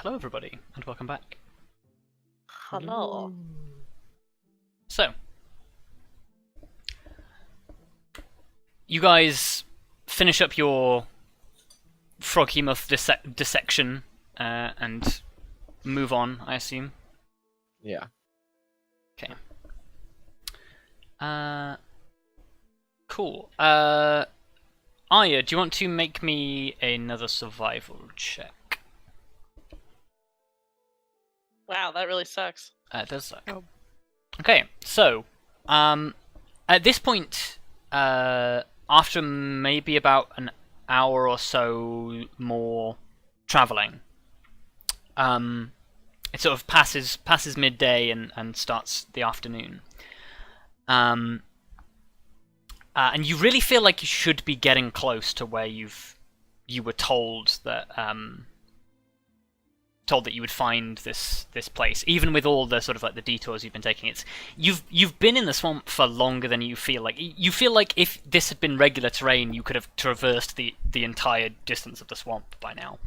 hello everybody, and welcome back. Hello. So, you guys finish up your froghemoth dissection and move on, I assume? Yeah. Okay. Cool. Arya, do you want to make me another survival check? Wow, that really sucks. It does suck. Oh. Okay, so, at this point, after maybe about an hour or so more travelling, it sort of passes midday and starts the afternoon. And you really feel like you should be getting close to where you were told that you would find this place, even with all the sort of like the detours you've been taking. You've been in the swamp for longer than you feel like. You feel like if this had been regular terrain, you could have traversed the entire distance of the swamp by now.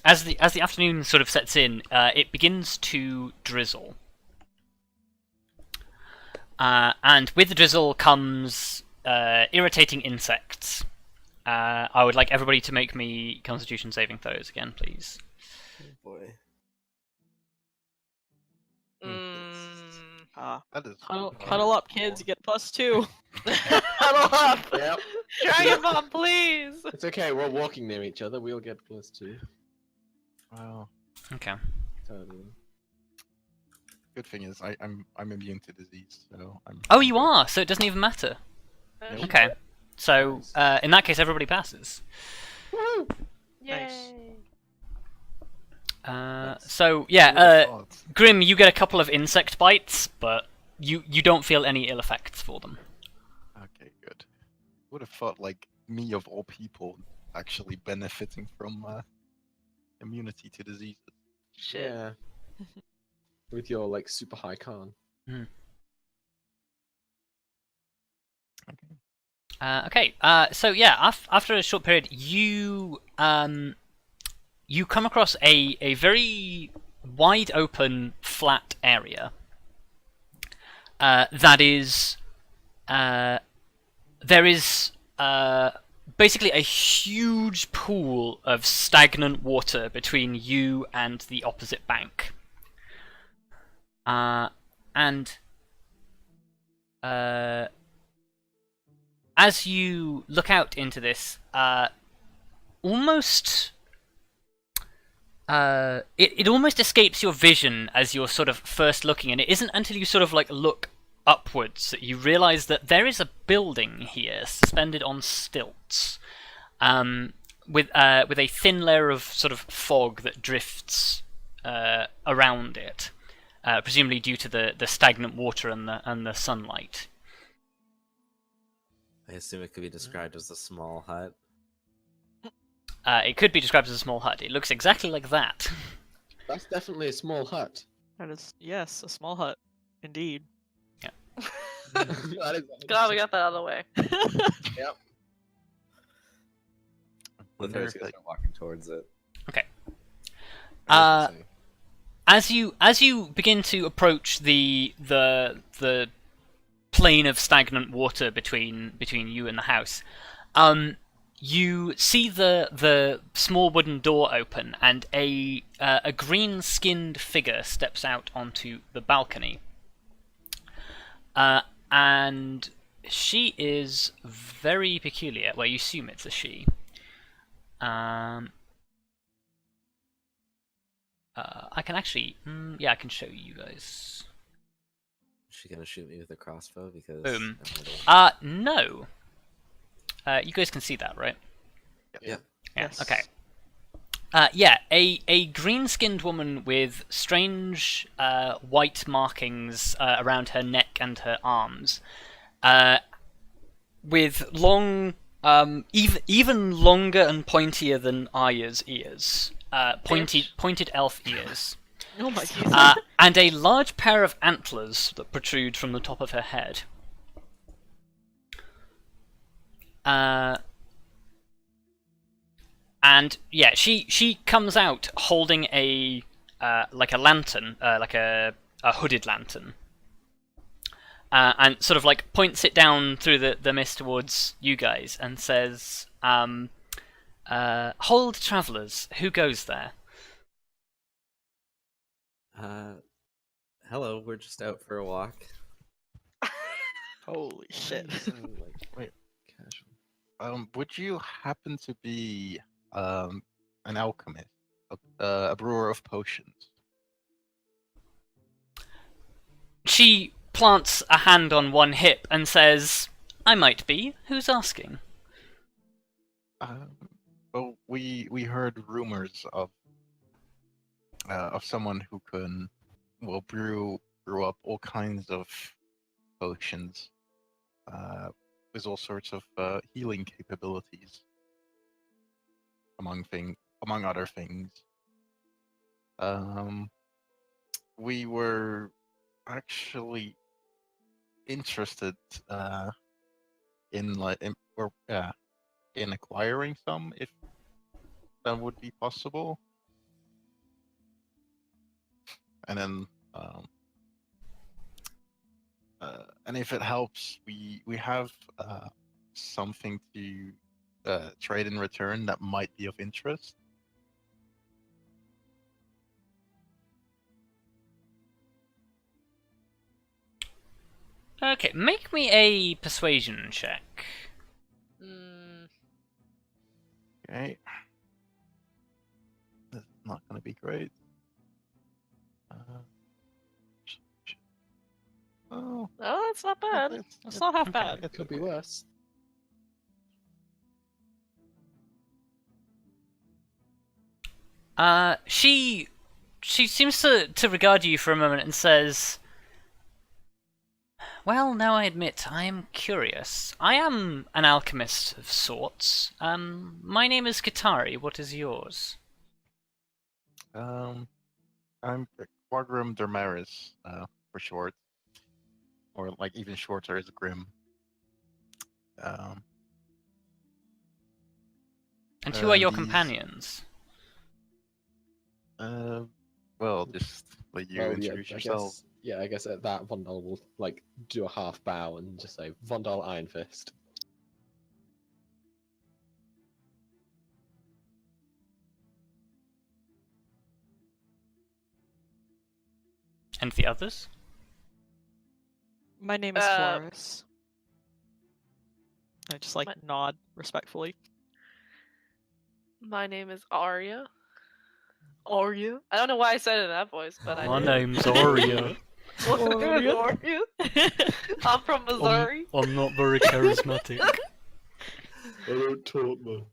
As the afternoon sort of sets in, it begins to drizzle. And with the drizzle comes irritating insects. I would like everybody to make me Constitution saving throws again, please. Oh boy. That is Huddle up, kids. Get +2. Huddle up. Yep. Dragon Bomb, please. It's okay, we're walking near each other, we'll get +2. wow. Okay. Totally. Good thing is I'm immune to disease, so I'm. Oh, you are. So it doesn't even matter. Nope. Okay. So in that case, everybody passes. Woo! Yay. So yeah, Would've thought. Grim, you get a couple of insect bites, but you don't feel any ill effects for them. Okay, good. Would have thought like me of all people actually benefiting from immunity to diseases. Shit. Yeah. With your like super high con. Okay. So yeah, after a short period, you come across a very wide open, flat area. That is, there is basically a huge pool of stagnant water between you and the opposite bank. And as you look out into this, almost it almost escapes your vision as you're sort of first looking, and it isn't until you sort of like look upwards that you realise that there is a building here suspended on stilts, with a thin layer of sort of fog that drifts around it, presumably due to the stagnant water and the sunlight. I assume it could be described as a small hut. It could be described as a small hut. It looks exactly like that. That's definitely a small hut. That is, yes, a small hut. Indeed. That is Glad we got that out of the way. Yep. Lithari's gonna start walking towards it. Okay. I was gonna say. As you begin to approach the plane of stagnant water between you and the house, you see the small wooden door open, and a green-skinned figure steps out onto the balcony. And she is very peculiar. Well, you assume it's a she. I can actually, yeah, I can show you guys. Is she gonna shoot me with a crossbow? Because Boom. I'm No. You guys can see that, right? Yeah. Yeah. Yes. Okay. Yeah, a green-skinned woman with strange white markings around her neck and her arms, with long, even longer and pointier than Arya's ears, pointed elf ears, Oh my god. and a large pair of antlers that protrude from the top of her head. And yeah, she comes out holding a like a lantern, like a hooded lantern, and sort of like points it down through the mist towards you guys and says, "Hold, travellers. Who goes there?" Hello, we're just out for a walk. Holy shit. Wait. Would you happen to be an alchemist, a brewer of potions? She plants a hand on one hip and says, "I might be. Who's asking?" Well, we heard rumors of someone who can, well, brew up all kinds of potions, with all sorts of healing capabilities, among other things. We were actually interested in acquiring some, if that would be possible. And then, and if it helps, we have something to trade in return that might be of interest. Okay, make me a persuasion check. Okay. This is not going to be great. Oh, Oh, that's not bad. That's not half bad. It could be worse. She seems to regard you for a moment and says, "Well, now I admit I am curious. I am an alchemist of sorts. My name is Kitari. What is yours?" I'm Quagrim Daemaris, for short, or like even shorter is Grim. And who are your these- companions? Well, just let you introduce yourself. I guess at that Vondal will like do a half bow and just say Vondal Ironfist. And the others? My name is Ferrous. I just nod respectfully. My name is Arya. Arya? I don't know why I said it in that voice, but I My did. name's Arya. My name is Arya. I'm from Missouri. I'm not very charismatic. I don't talk much.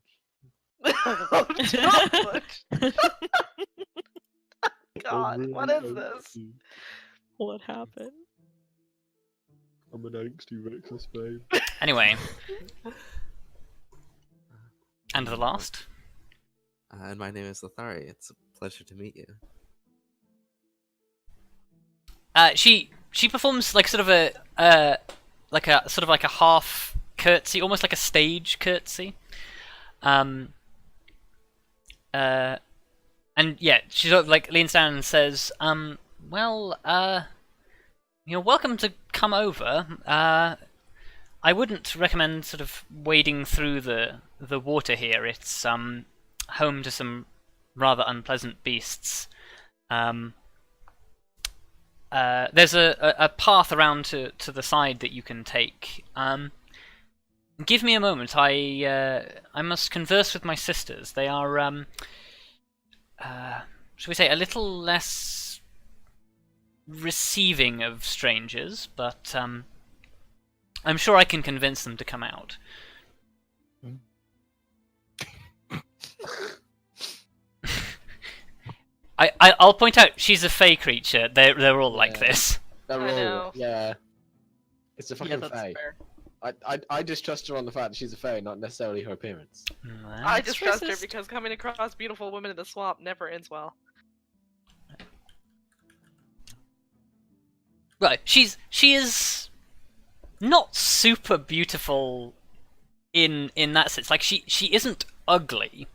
Not much. God, what is this? What happened? I'm an angsty reckless babe. Anyway. And the last? And my name is Lithari. It's a pleasure to meet you. She performs like sort of a half curtsy, almost like a stage curtsy. And yeah, she sort of like leans down and says, "Well, you're welcome to come over. I wouldn't recommend sort of wading through the water here. It's home to some rather unpleasant beasts. There's a path around to the side that you can take. Give me a moment. I must converse with my sisters. They are shall we say, a little less receiving of strangers, but I'm sure I can convince them to come out." I'll point out she's a fey creature. They're all like Yeah. this. They're I all, know. yeah. It's a Yeah, fucking that's fae. fair. I distrust her on the fact that she's a fae, not necessarily her appearance. I That's distrust her racist. because coming across beautiful women in the swamp never ends well. Right, she is not super beautiful in that sense. Like she isn't ugly,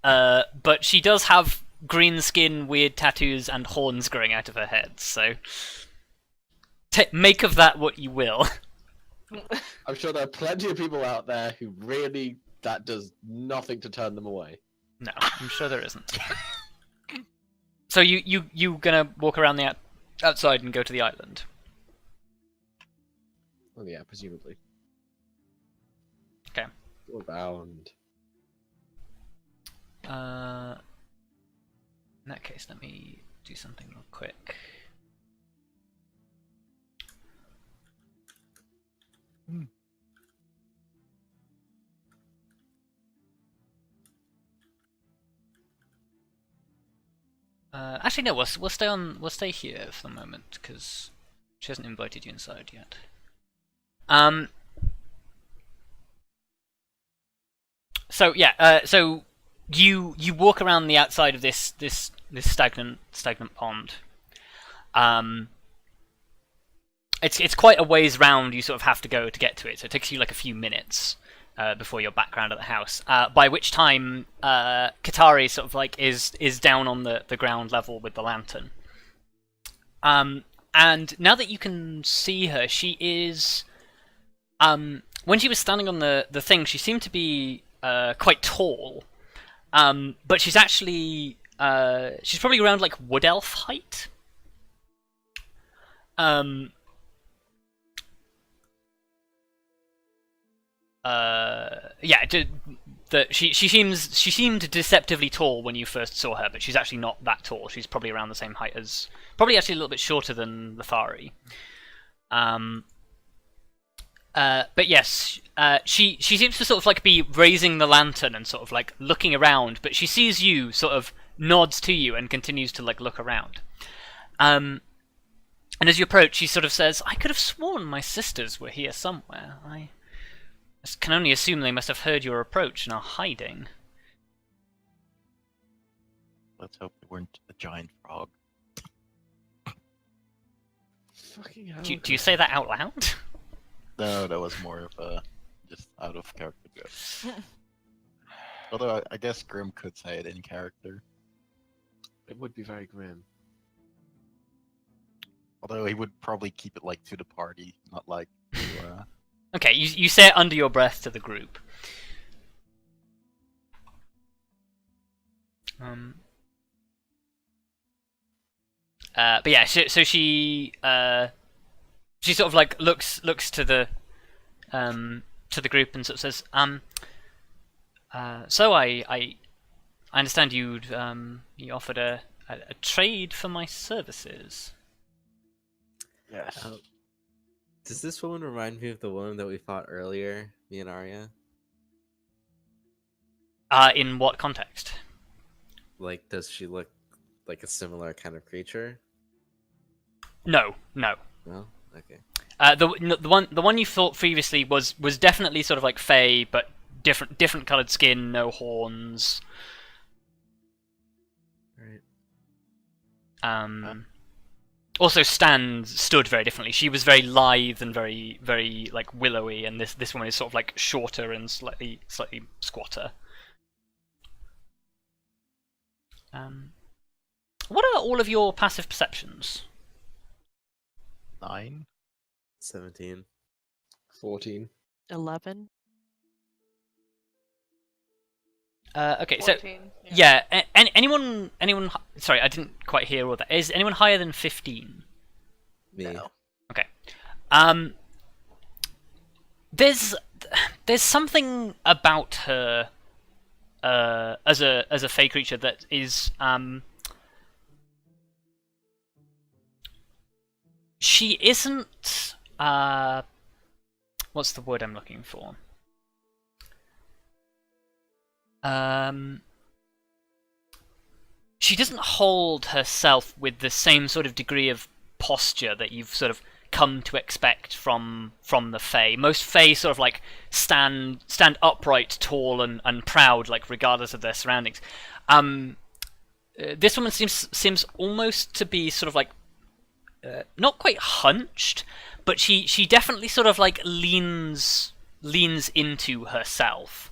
but she does have green skin, weird tattoos, and horns growing out of her head. So make of that what you will. I'm sure there are plenty of people out there who really that does nothing to turn them away. No, I'm sure there isn't. So you gonna walk around the outside and go to the island? Well, yeah, presumably. Okay. Or bound. In that case, let me do something real quick. Actually, no. We'll stay on. We'll stay here for the moment because she hasn't invited you inside yet. So yeah. So you walk around the outside of this stagnant pond. It's quite a ways round. You sort of have to go to get to it. So it takes you like a few minutes before you're back around at the house. By which time Kelariis sort of like is down on the ground level with the lantern. And now that you can see her, she is. When she was standing on the thing, she seemed to be quite tall. But she's actually she's probably around like wood elf height. Yeah, she seemed deceptively tall when you first saw her, but she's actually not that tall. She's probably around the same height as, probably actually a little bit shorter than Lithari. But yes, she seems to sort of like be raising the lantern and sort of like looking around, but she sees you, sort of nods to you, and continues to like look around. And as you approach, she sort of says, "I could have sworn my sisters were here somewhere. I can only assume they must have heard your approach and are hiding." Let's hope they weren't a giant frog. Fucking hell. Do you say that out loud? No, that was more of a just out of character joke. Although I guess Grim could say it in character. It would be very grim. Although he would probably keep it like to the party, not like to, Okay, you say it under your breath to the group. But yeah, so she sort of like looks to the group and sort of says, so I understand you offered a trade for my services. yes. Does this woman remind me of the woman that we fought earlier, me and Arya? In what context? Like, does she look like a similar kind of creature? No. No? Okay. The one you thought previously was definitely sort of like Fey, but different coloured skin, no horns. Right. Also stood very differently. She was very lithe and very, very like willowy, and this one is sort of like shorter and slightly squatter. What are all of your passive perceptions? 9. 17. 14. 11. Okay, so 14. yeah, anyone? Sorry, I didn't quite hear all that. Is anyone higher than 15? Me. No. Okay. There's something about her as a fey creature that is she isn't what's the word I'm looking for? She doesn't hold herself with the same sort of degree of posture that you've sort of come to expect from the Fae. Most Fae sort of like stand upright, tall, and proud, like regardless of their surroundings. This woman seems almost to be sort of like not quite hunched, but she definitely sort of like leans leans into herself.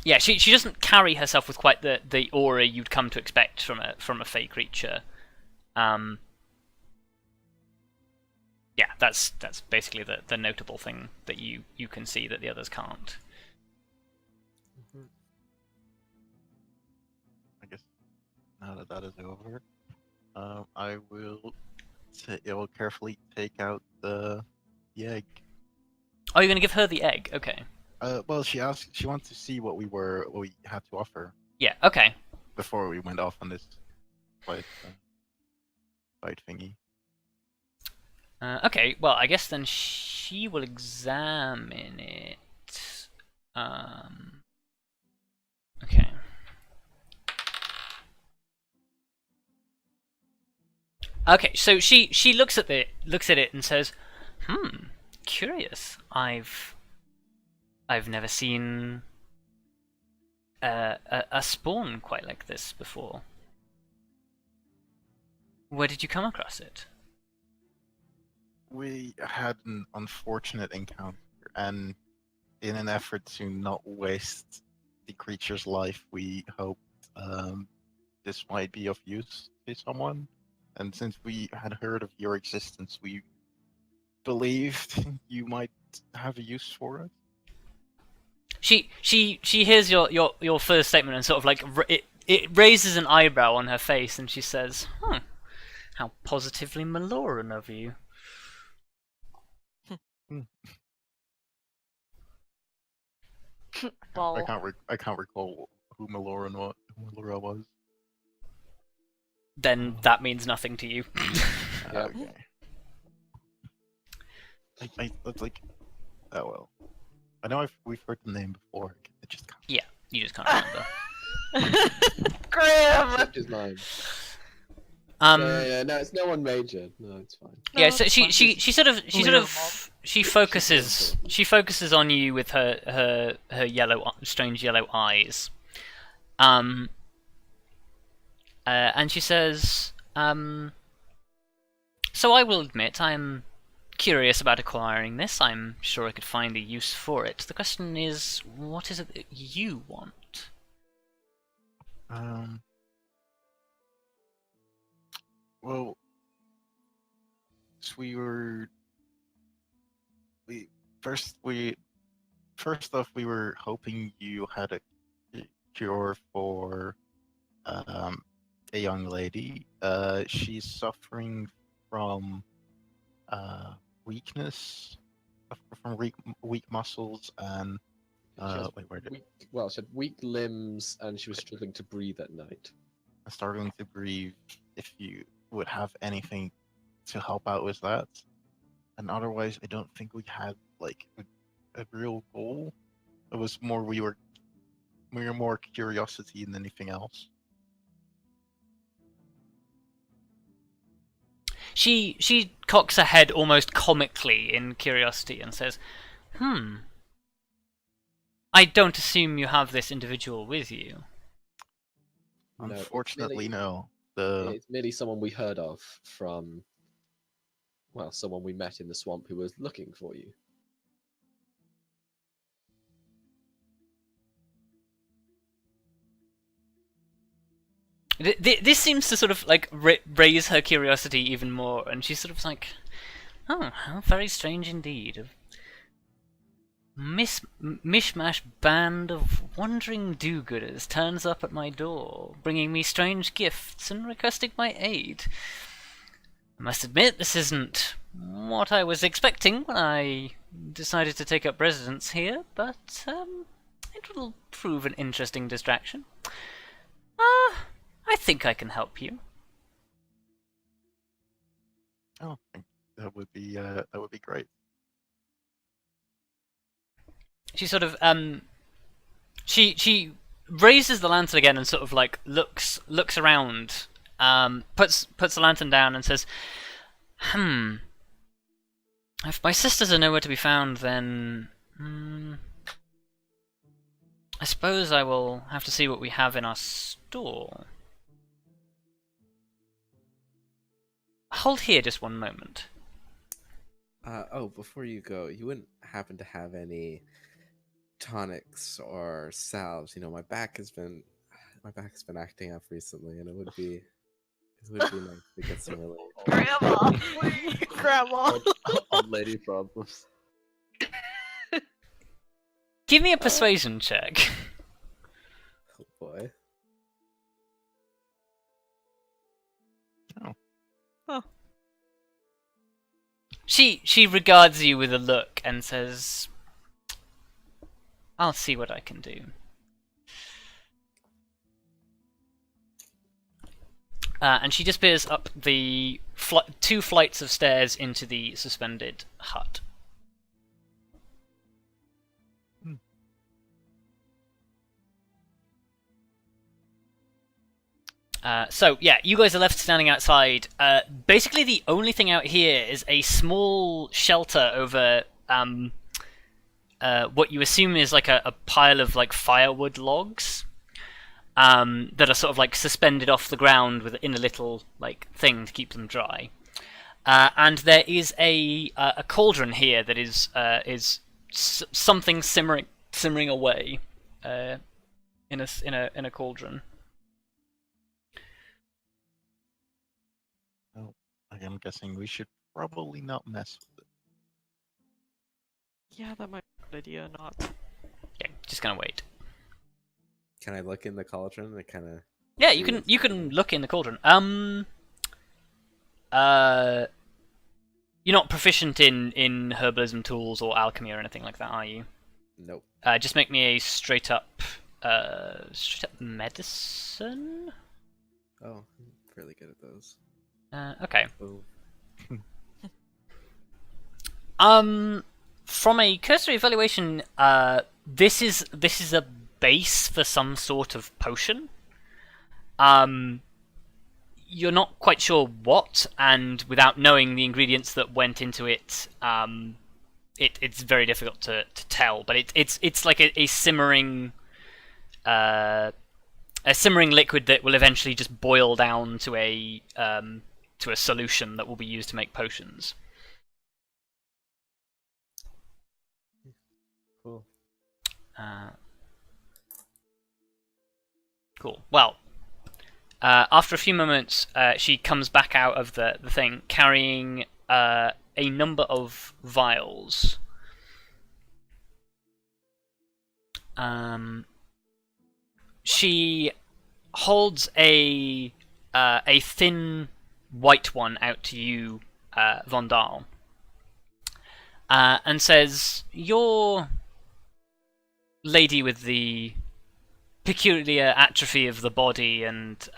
Yeah, she doesn't carry herself with quite the aura you'd come to expect from a fey creature. Yeah, that's basically the notable thing that you can see that the others can't. I guess now that that is over, I will carefully take out the egg. Oh, you're gonna give her the egg? Okay. Well, she wants to see what we had to offer Yeah. Okay. before we went off on this fight thingy. Okay. Well, I guess then she will examine it. Okay. Okay. So she looks at it and says, curious. I've never seen a spawn quite like this before. Where did you come across it? We had an unfortunate encounter, and in an effort to not waste the creature's life, we hoped this might be of use to someone. And since we had heard of your existence, we believed you might have a use for it. She hears your first statement and sort of like it raises an eyebrow on her face, and she says, how positively Maloran of you." Well, I can't recall who Maloran was. Then that means nothing to you. Okay. It's like, oh well. I know we've heard the name before. I just can't. Yeah, you just can't remember. Grim. Except his name. Yeah, no, it's no one major. No, it's fine. Yeah, so she focuses on you with her strange yellow eyes. And she says, so I will admit I'm curious about acquiring this. I'm sure I could find a use for it. The question is, what is it that you want? Well, first off, we were hoping you had a cure for a young lady. She's suffering from weakness, from weak muscles, and She had weak limbs, and she was struggling to breathe at night. starting to breathe. If you would have anything to help out with that, and otherwise, I don't think we had like a real goal. It was more we were more curiosity than anything else. She cocks her head almost comically in curiosity and says, I don't assume you have this individual with you. Unfortunately, no. It's merely someone we heard of from, well, someone we met in the swamp who was looking for you. This seems to sort of like raise her curiosity even more, and she's sort of like, oh, how very strange indeed. Mishmash band of wandering do-gooders turns up at my door, bringing me strange gifts and requesting my aid. I must admit, this isn't what I was expecting when I decided to take up residence here, but it will prove an interesting distraction. I think I can help you. Oh, that would be great. She sort of she raises the lantern again and sort of like looks around, puts the lantern down and says, if my sisters are nowhere to be found, then I suppose I will have to see what we have in our store. hold here just one moment. Oh, before you go, you wouldn't happen to have any tonics or salves? You know, my back has been acting up recently, and it would be nice to get some relief. Grandma. Grandma. Old lady problems. Give me a persuasion check. Oh boy. She regards you with a look and says, "I'll see what I can do." And she disappears up the 2 flights of stairs into the suspended hut. So yeah, you guys are left standing outside. Basically, the only thing out here is a small shelter over what you assume is like a pile of like firewood logs that are sort of like suspended off the ground in a little like thing to keep them dry. And there is a cauldron here that is something simmering away in a cauldron. I'm guessing we should probably not mess with it. Yeah, that might be a good idea. Not. Okay, just gonna wait. Can I look in the cauldron? I kind of. Yeah, you can look in the cauldron. You're not proficient in herbalism tools or alchemy or anything like that, are you? Nope. Just make me a straight up medicine. Oh, I'm fairly good at those. Okay. Oh. From a cursory evaluation, this is a base for some sort of potion. You're not quite sure what, and without knowing the ingredients that went into it, it's very difficult to tell. But it's like a simmering liquid that will eventually just boil down to a solution that will be used to make potions. Cool. Cool. Well, after a few moments, she comes back out of the thing carrying a number of vials. She holds a thin white one out to you, Vondal, and says, "Your lady with the peculiar atrophy of the body and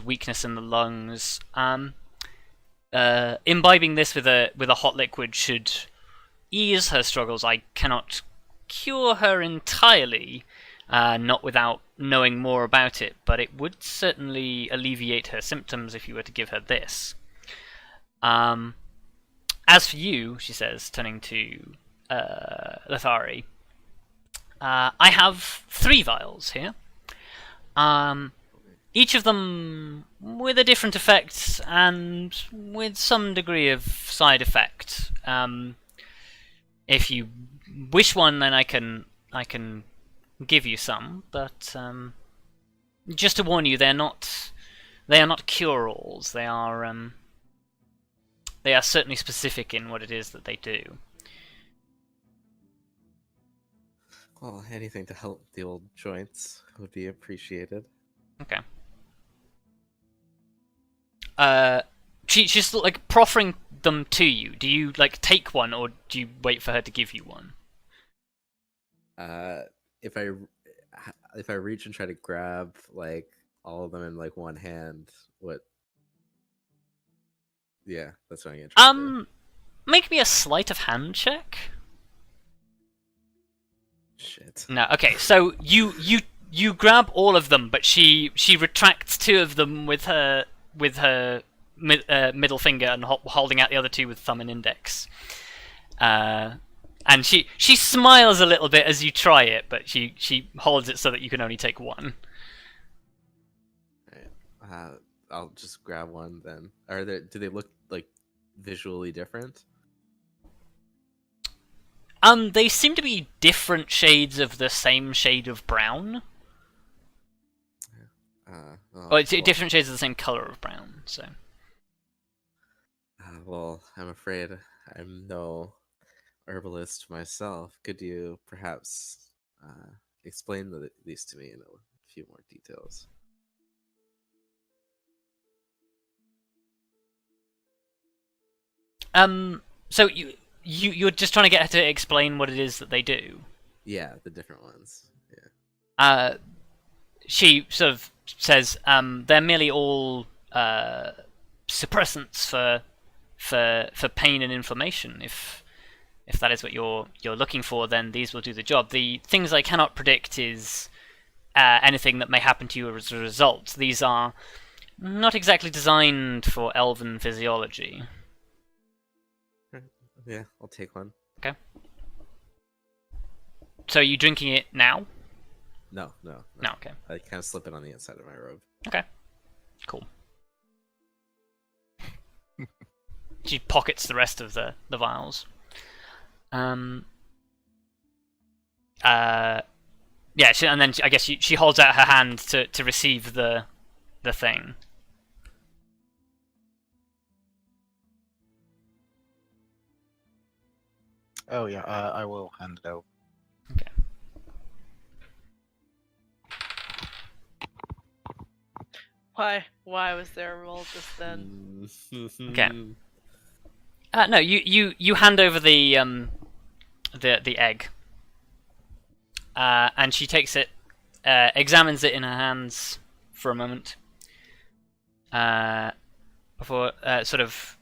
weakness in the lungs, imbibing this with a hot liquid should ease her struggles. I cannot cure her entirely, not without knowing more about it, but it would certainly alleviate her symptoms if you were to give her this. As for you," she says, turning to Lithari, "I have 3 vials here. Each of them with a different effect and with some degree of side effect. If you wish one, then I can give you some, but just to warn you, they are not cure-alls. They are certainly specific in what it is that they do." Well, anything to help the old joints would be appreciated. Okay. She's like proffering them to you. Do you like take one, or do you wait for her to give you one? If I reach and try to grab like all of them in like one hand, what? Yeah, that's what I'm gonna try to do. Make me a sleight of hand check. Shit. No, okay. So you grab all of them, but she retracts 2 of them with her middle finger and holding out the other 2 with thumb and index. And she smiles a little bit as you try it, but she holds it so that you can only take one. Right. I'll just grab one then. Do they look like visually different? They seem to be different shades of the same shade of brown. Or it's Well, different shades of the same color of brown. So. well, I'm afraid I'm no herbalist myself. Could you perhaps explain these to me in a few more details? So you're just trying to get her to explain what it is that they do. Yeah, the different ones. Yeah. She sort of says they're merely all suppressants for pain and inflammation. If that is what you're looking for, then these will do the job. The things I cannot predict is anything that may happen to you as a result. These are not exactly designed for elven physiology. Yeah, I'll take one. Okay. So are you drinking it now? No. No, okay. I kind of slip it on the inside of my robe. Okay. Cool. She pockets the rest of the vials. Yeah, and then I guess she holds out her hand to receive the thing. Oh yeah, I will hand it over. Okay. Why was there a roll just then? Okay. No, you hand over the egg, and she takes it, examines it in her hands for a moment, before sort of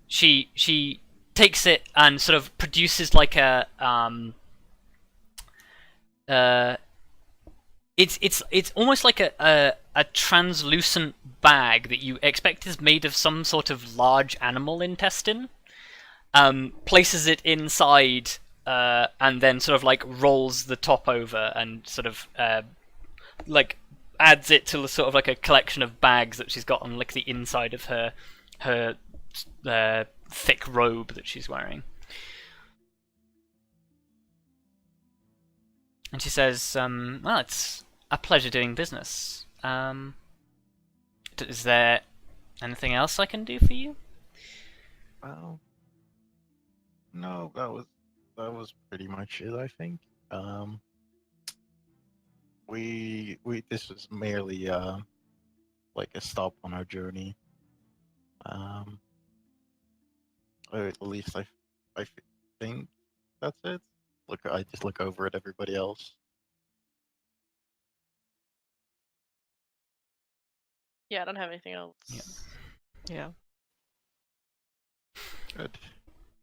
she takes it and sort of produces like a it's almost like a translucent bag that you expect is made of some sort of large animal intestine. Places it inside, and then sort of like rolls the top over and sort of like adds it to sort of like a collection of bags that she's got on like the inside of her thick robe that she's wearing. And she says, well, it's a pleasure doing business. Is there anything else I can do for you? Well, no, that was pretty much it, I think. This was merely like a stop on our journey. Or at least I think that's it. I just look over at everybody else. Yeah, I don't have anything else. Yeah. Good.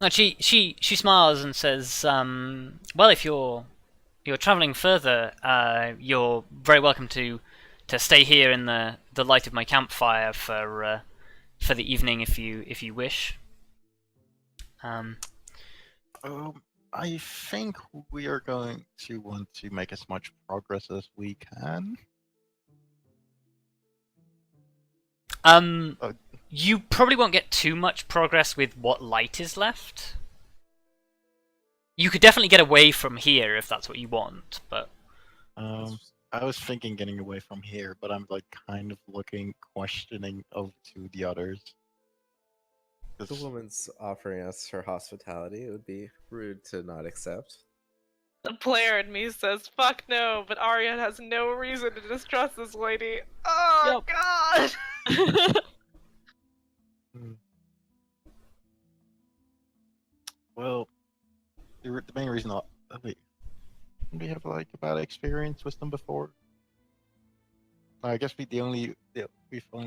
No, she smiles and says, well, if you're traveling further, you're very welcome to stay here in the light of my campfire for the evening if you wish. I think we are going to want to make as much progress as we can. You probably won't get too much progress with what light is left. You could definitely get away from here if that's what you want, but I was thinking getting away from here, but I'm like kind of questioning over to the others. The woman's offering us her hospitality. It would be rude to not accept. The Blair in me says, fuck no, but Arya has no reason to distrust this lady. Oh, God! Well, the main reason we have like a bad experience with them before. I guess we've only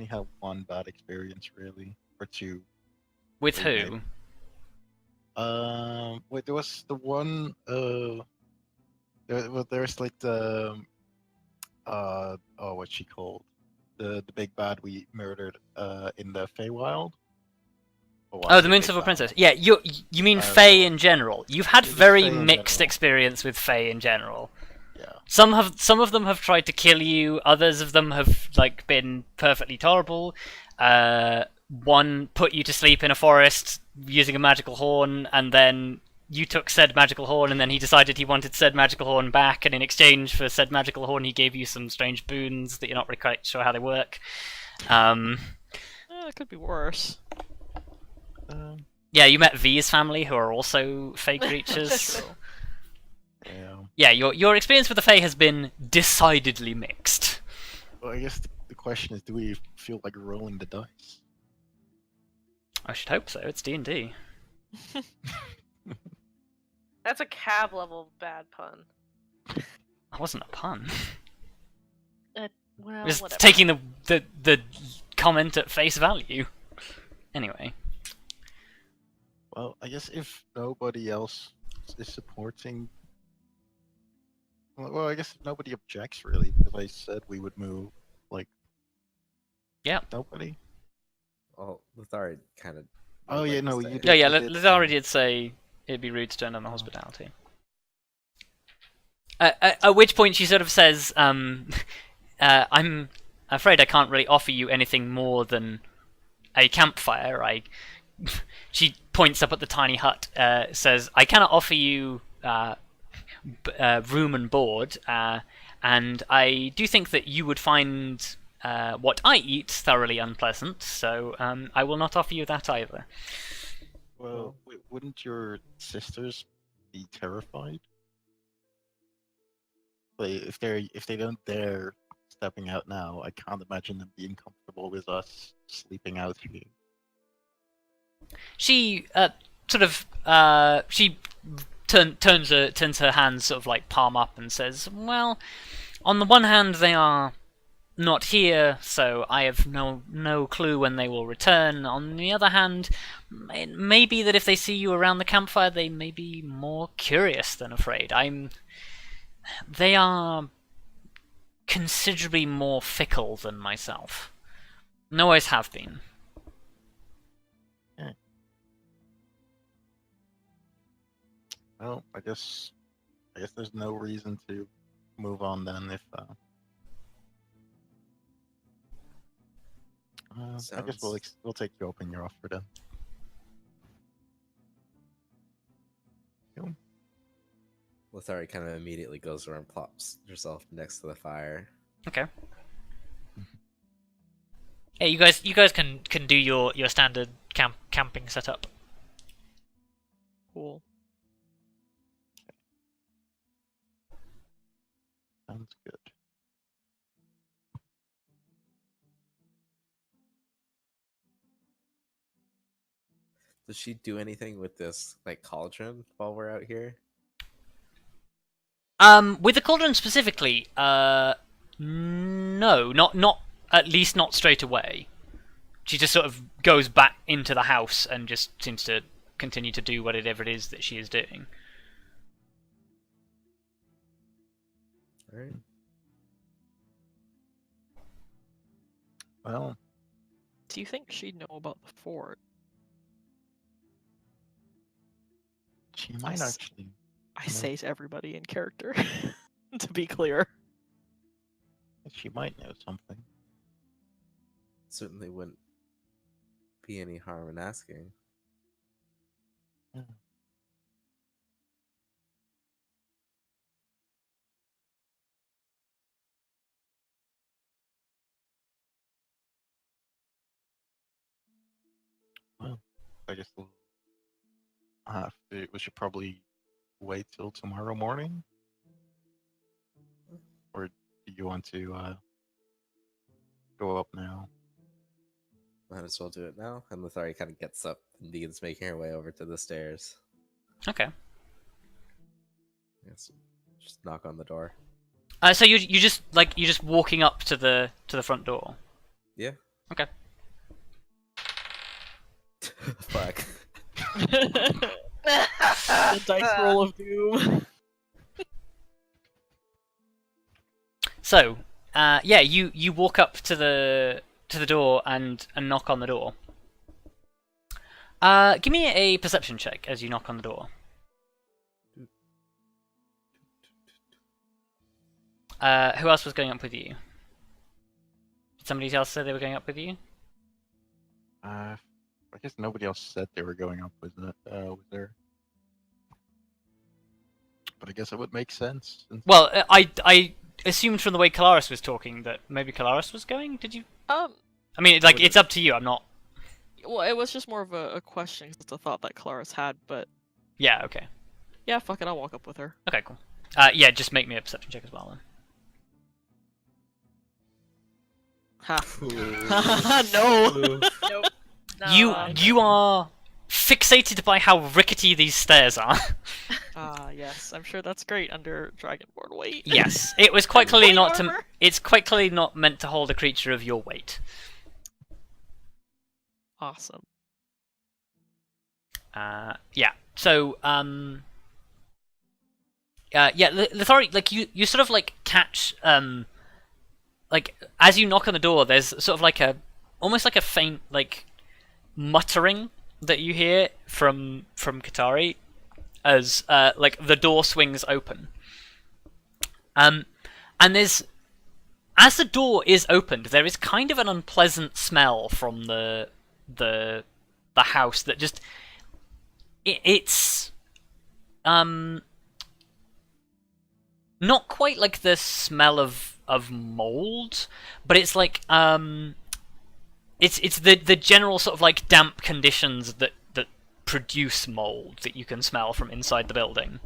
had one bad experience really, or two. with who? Wait, there was the one. There's like the what's she called? The big bad we murdered in the Feywild. Oh, the Moonsilver Princess. Yeah, you mean Fae in general. You've had Just very Fae in mixed general. experience with Fae in general. Yeah. some of them have tried to kill you. Others of them have like been perfectly tolerable. One put you to sleep in a forest using a magical horn, and then you took said magical horn, and then he decided he wanted said magical horn back, and in exchange for said magical horn, he gave you some strange boons that you're not really quite sure how they work. It could be worse. Yeah, you met V's family, who are also Fey creatures. Yeah, your experience with the Fae has been decidedly mixed. Well, I guess the question is, do we feel like rolling the dice? I should hope so. It's D&D. That's a cab level bad pun. That wasn't a pun. Well, Just whatever. taking the comment at face value. Anyway. Well, I guess if nobody else is supporting... Well, I guess nobody objects, really, because I said we would move, like... Yeah. Nobody? Well, Lithari kind of. Oh, yeah, no, you did. Yeah, you did Lithari say- did say it'd be rude to turn down the hospitality. At which point she sort of says, I'm afraid I can't really offer you anything more than a campfire. She points up at the tiny hut, says, I cannot offer you room and board, and I do think that you would find what I eat thoroughly unpleasant, so I will not offer you that either. Well, wouldn't your sisters be terrified? Like, if they don't dare stepping out now, I can't imagine them being comfortable with us sleeping out here. She she turns her hands sort of like palm up and says, well, on the one hand they are not here, so I have no clue when they will return. On the other hand, it may be that if they see you around the campfire, they may be more curious than afraid. They are considerably more fickle than myself. And always have been. Well, I guess there's no reason to move on then if I guess we'll take you up on your offer then. Cool. Lithari kind of immediately goes over and plops herself next to the fire. Okay. Yeah, you guys can do your standard camping setup. Cool. Sounds good. Does she do anything with this like cauldron while we're out here? With the cauldron specifically, no, not at least not straight away. She just sort of goes back into the house and just seems to continue to do whatever it is that she is doing. All right. Well, Do you think she'd know about the fort? she might s- actually. I Yeah. say to everybody in character, to be clear. She might know something. Certainly wouldn't be any harm in asking. Yeah. Well, I guess we'll have to. We should probably wait till tomorrow morning, or do you want to go up now? Might as well do it now. And Lithari kind of gets up and begins making her way over to the stairs. Okay. Yes. Just knock on the door. So you're just walking up to the front door. Yeah. Okay. Fuck. The dice roll of doom. So, yeah, you walk up to the door and knock on the door. Give me a perception check as you knock on the door. Who else was going up with you? Did somebody else say they were going up with you? I guess nobody else said they were going up with there. But I guess it would make sense. Well, I assumed from the way Kelariis was talking that maybe Kelariis was going. Did you? I mean, like, it's up to you. I'm not. Well, it was just more of a question because it's a thought that Kelariis had, but Yeah. Okay. yeah, fuck it, I'll walk up with her. Okay. Cool. Yeah. Just make me a perception check as well then. Ha. No. Nope. You are fixated by how rickety these stairs are. Yes, I'm sure that's great under Dragonborn weight. Yes, it was quite clearly Plate not to. armor? It's quite clearly not meant to hold a creature of your weight. Awesome. Yeah. So, yeah, Lithari, like you sort of like catch, like as you knock on the door, there's sort of like almost like a faint like muttering that you hear from Katari as like the door swings open. And there's, as the door is opened, there is kind of an unpleasant smell from the house that just it's not quite like the smell of mold, but it's like it's the general sort of like damp conditions that produce mold that you can smell from inside the building,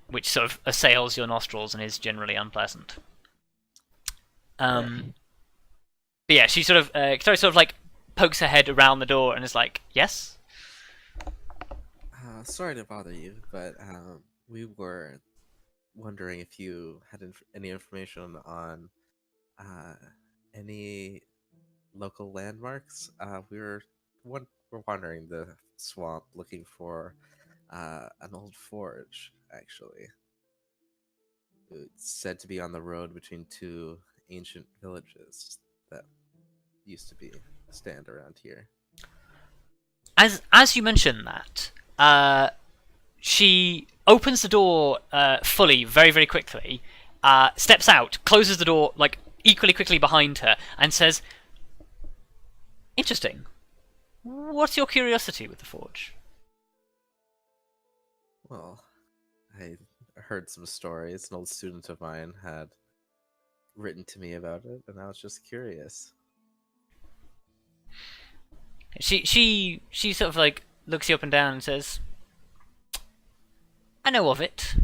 which sort of assails your nostrils and is generally unpleasant. But yeah, she sort of sort of like pokes her head around the door and is like, "Yes." Sorry to bother you, but we were wondering if you had any information on any local landmarks. We're wandering the swamp looking for an old forge, actually. It's said to be on the road between two ancient villages that used to stand around here. As you mention that, she opens the door fully, very, very quickly, steps out, closes the door like equally quickly behind her, and says, "Interesting. What's your curiosity with the forge?" Well, I heard some stories. An old student of mine had written to me about it, and I was just curious. She sort of like looks you up and down and says, "I know of it."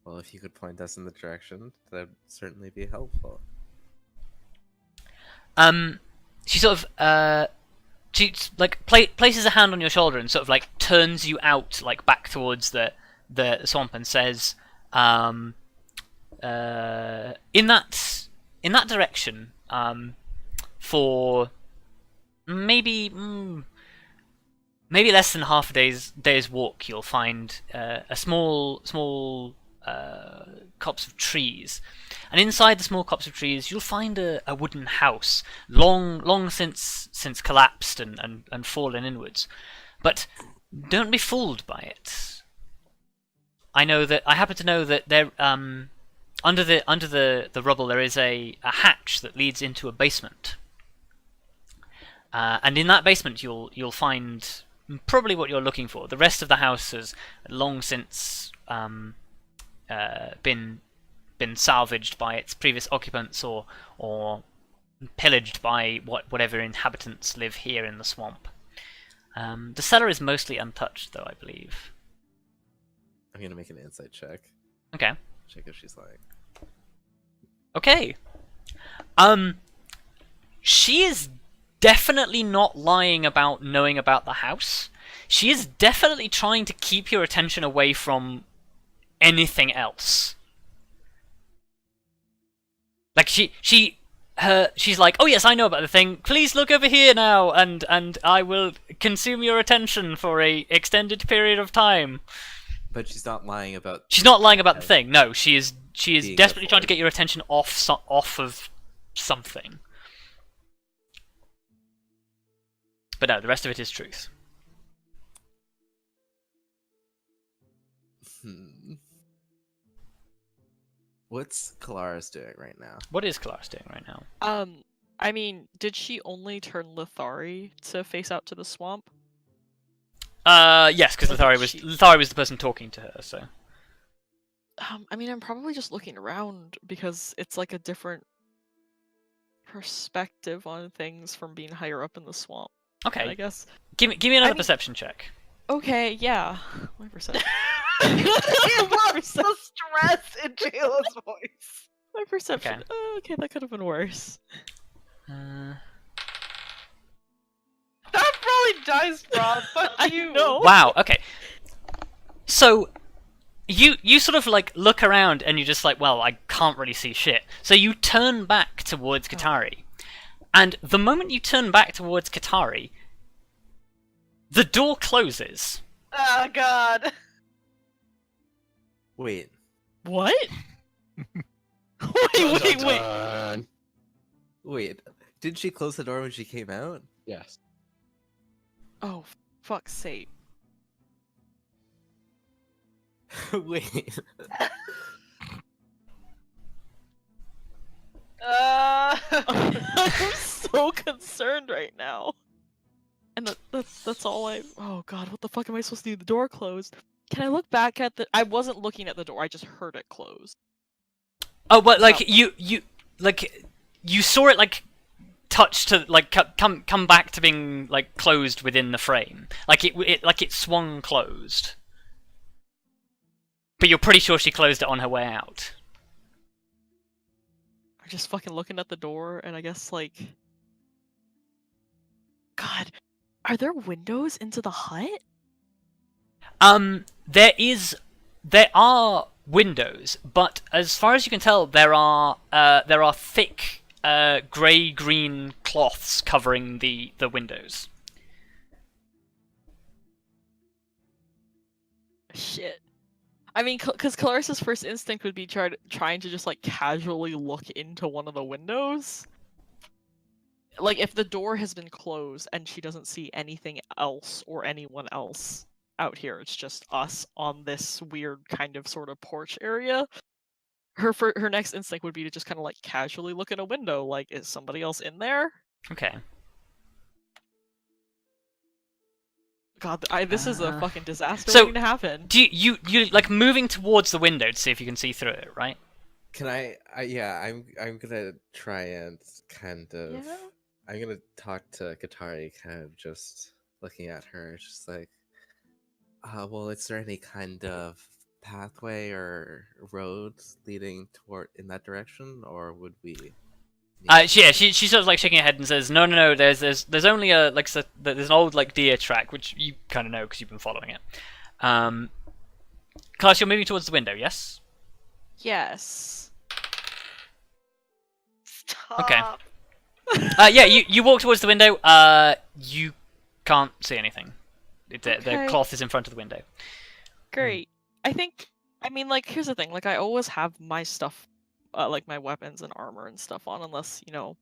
Well, if you could point us in the direction, that'd certainly be helpful. She sort of she like places a hand on your shoulder and sort of like turns you out like back towards the swamp and says, in that direction, for maybe less than half a day's walk, you'll find a small copse of trees, and inside the small copse of trees you'll find a wooden house, long since collapsed and fallen inwards. But don't be fooled by it. I happen to know that there under the rubble there is a hatch that leads into a basement, and in that basement you'll find probably what you're looking for. The rest of the house has long since been salvaged by its previous occupants or pillaged by whatever inhabitants live here in the swamp. The cellar is mostly untouched, though, I believe. I'm gonna make an insight check. Okay. Check if she's lying. Okay. She is definitely not lying about knowing about the house. She is definitely trying to keep your attention away from anything else. Like she's like, "Oh yes, I know about the thing. Please look over here now, and I will consume your attention for a extended period of time." But she's not lying about. She's not lying about the thing. No, she is Being desperately trying to forge. get your attention off of something. But no, the rest of it is truth. What's Kelariis doing right now? What is Kallistrate doing right now? I mean, did she only turn Lithari to face out to the swamp? Yes, because I think Lithari was the person talking to her. So. I mean, I'm probably just looking around because it's like a different perspective on things from being higher up in the swamp. Okay. I guess. Give me another mean- perception check. Okay, yeah. My perception. He loves the stress in Jayla's voice. My perception. Okay, that could have been worse. That probably dies, Rob. Fuck I you. know. Wow. Okay. So. You sort of like look around and you're just like, well, I can't really see shit. So you turn back towards Katari. And the moment you turn back towards Katari, the door closes. Oh god. Wait. What? wait. Wait. Did she close the door when she came out? Yes. Oh, fuck's sake. Wait. I'm so concerned right now. And that's all I. Oh god, what the fuck am I supposed to do? The door closed. Can I look back at the? I wasn't looking at the door. I just heard it close. Oh, but like So- you saw it like touch to like come back to being like closed within the frame. Like it swung closed. But you're pretty sure she closed it on her way out. I'm just fucking looking at the door, and I guess like. God, are there windows into the hut? There are windows, but as far as you can tell, there are thick grey-green cloths covering the windows. Shit. I mean, because Kelariis' first instinct would be trying to just like casually look into one of the windows. Like if the door has been closed and she doesn't see anything else or anyone else out here, it's just us on this weird kind of sort of porch area. Her next instinct would be to just kind of like casually look at a window, like is somebody else in there? Okay. God, this is a fucking disaster so- waiting to happen. Do you like moving towards the window to see if you can see through it, right? Can I yeah, I'm gonna try and kind of Yeah. I'm gonna talk to Katari, kind of just looking at her, just like well, is there any kind of pathway or road leading toward in that direction, or would we She sort of like shaking her head and says, no. There's only a like there's an old like deer track which you kind of know because you've been following it. Class, you're moving towards the window, yes? Yes. Stop. Okay. Yeah, you walk towards the window. You can't see anything. The Okay. cloth is in front of the window. Great. I mean, like, here's the thing. Like, I always have my stuff, like my weapons and armor and stuff on, unless, you know.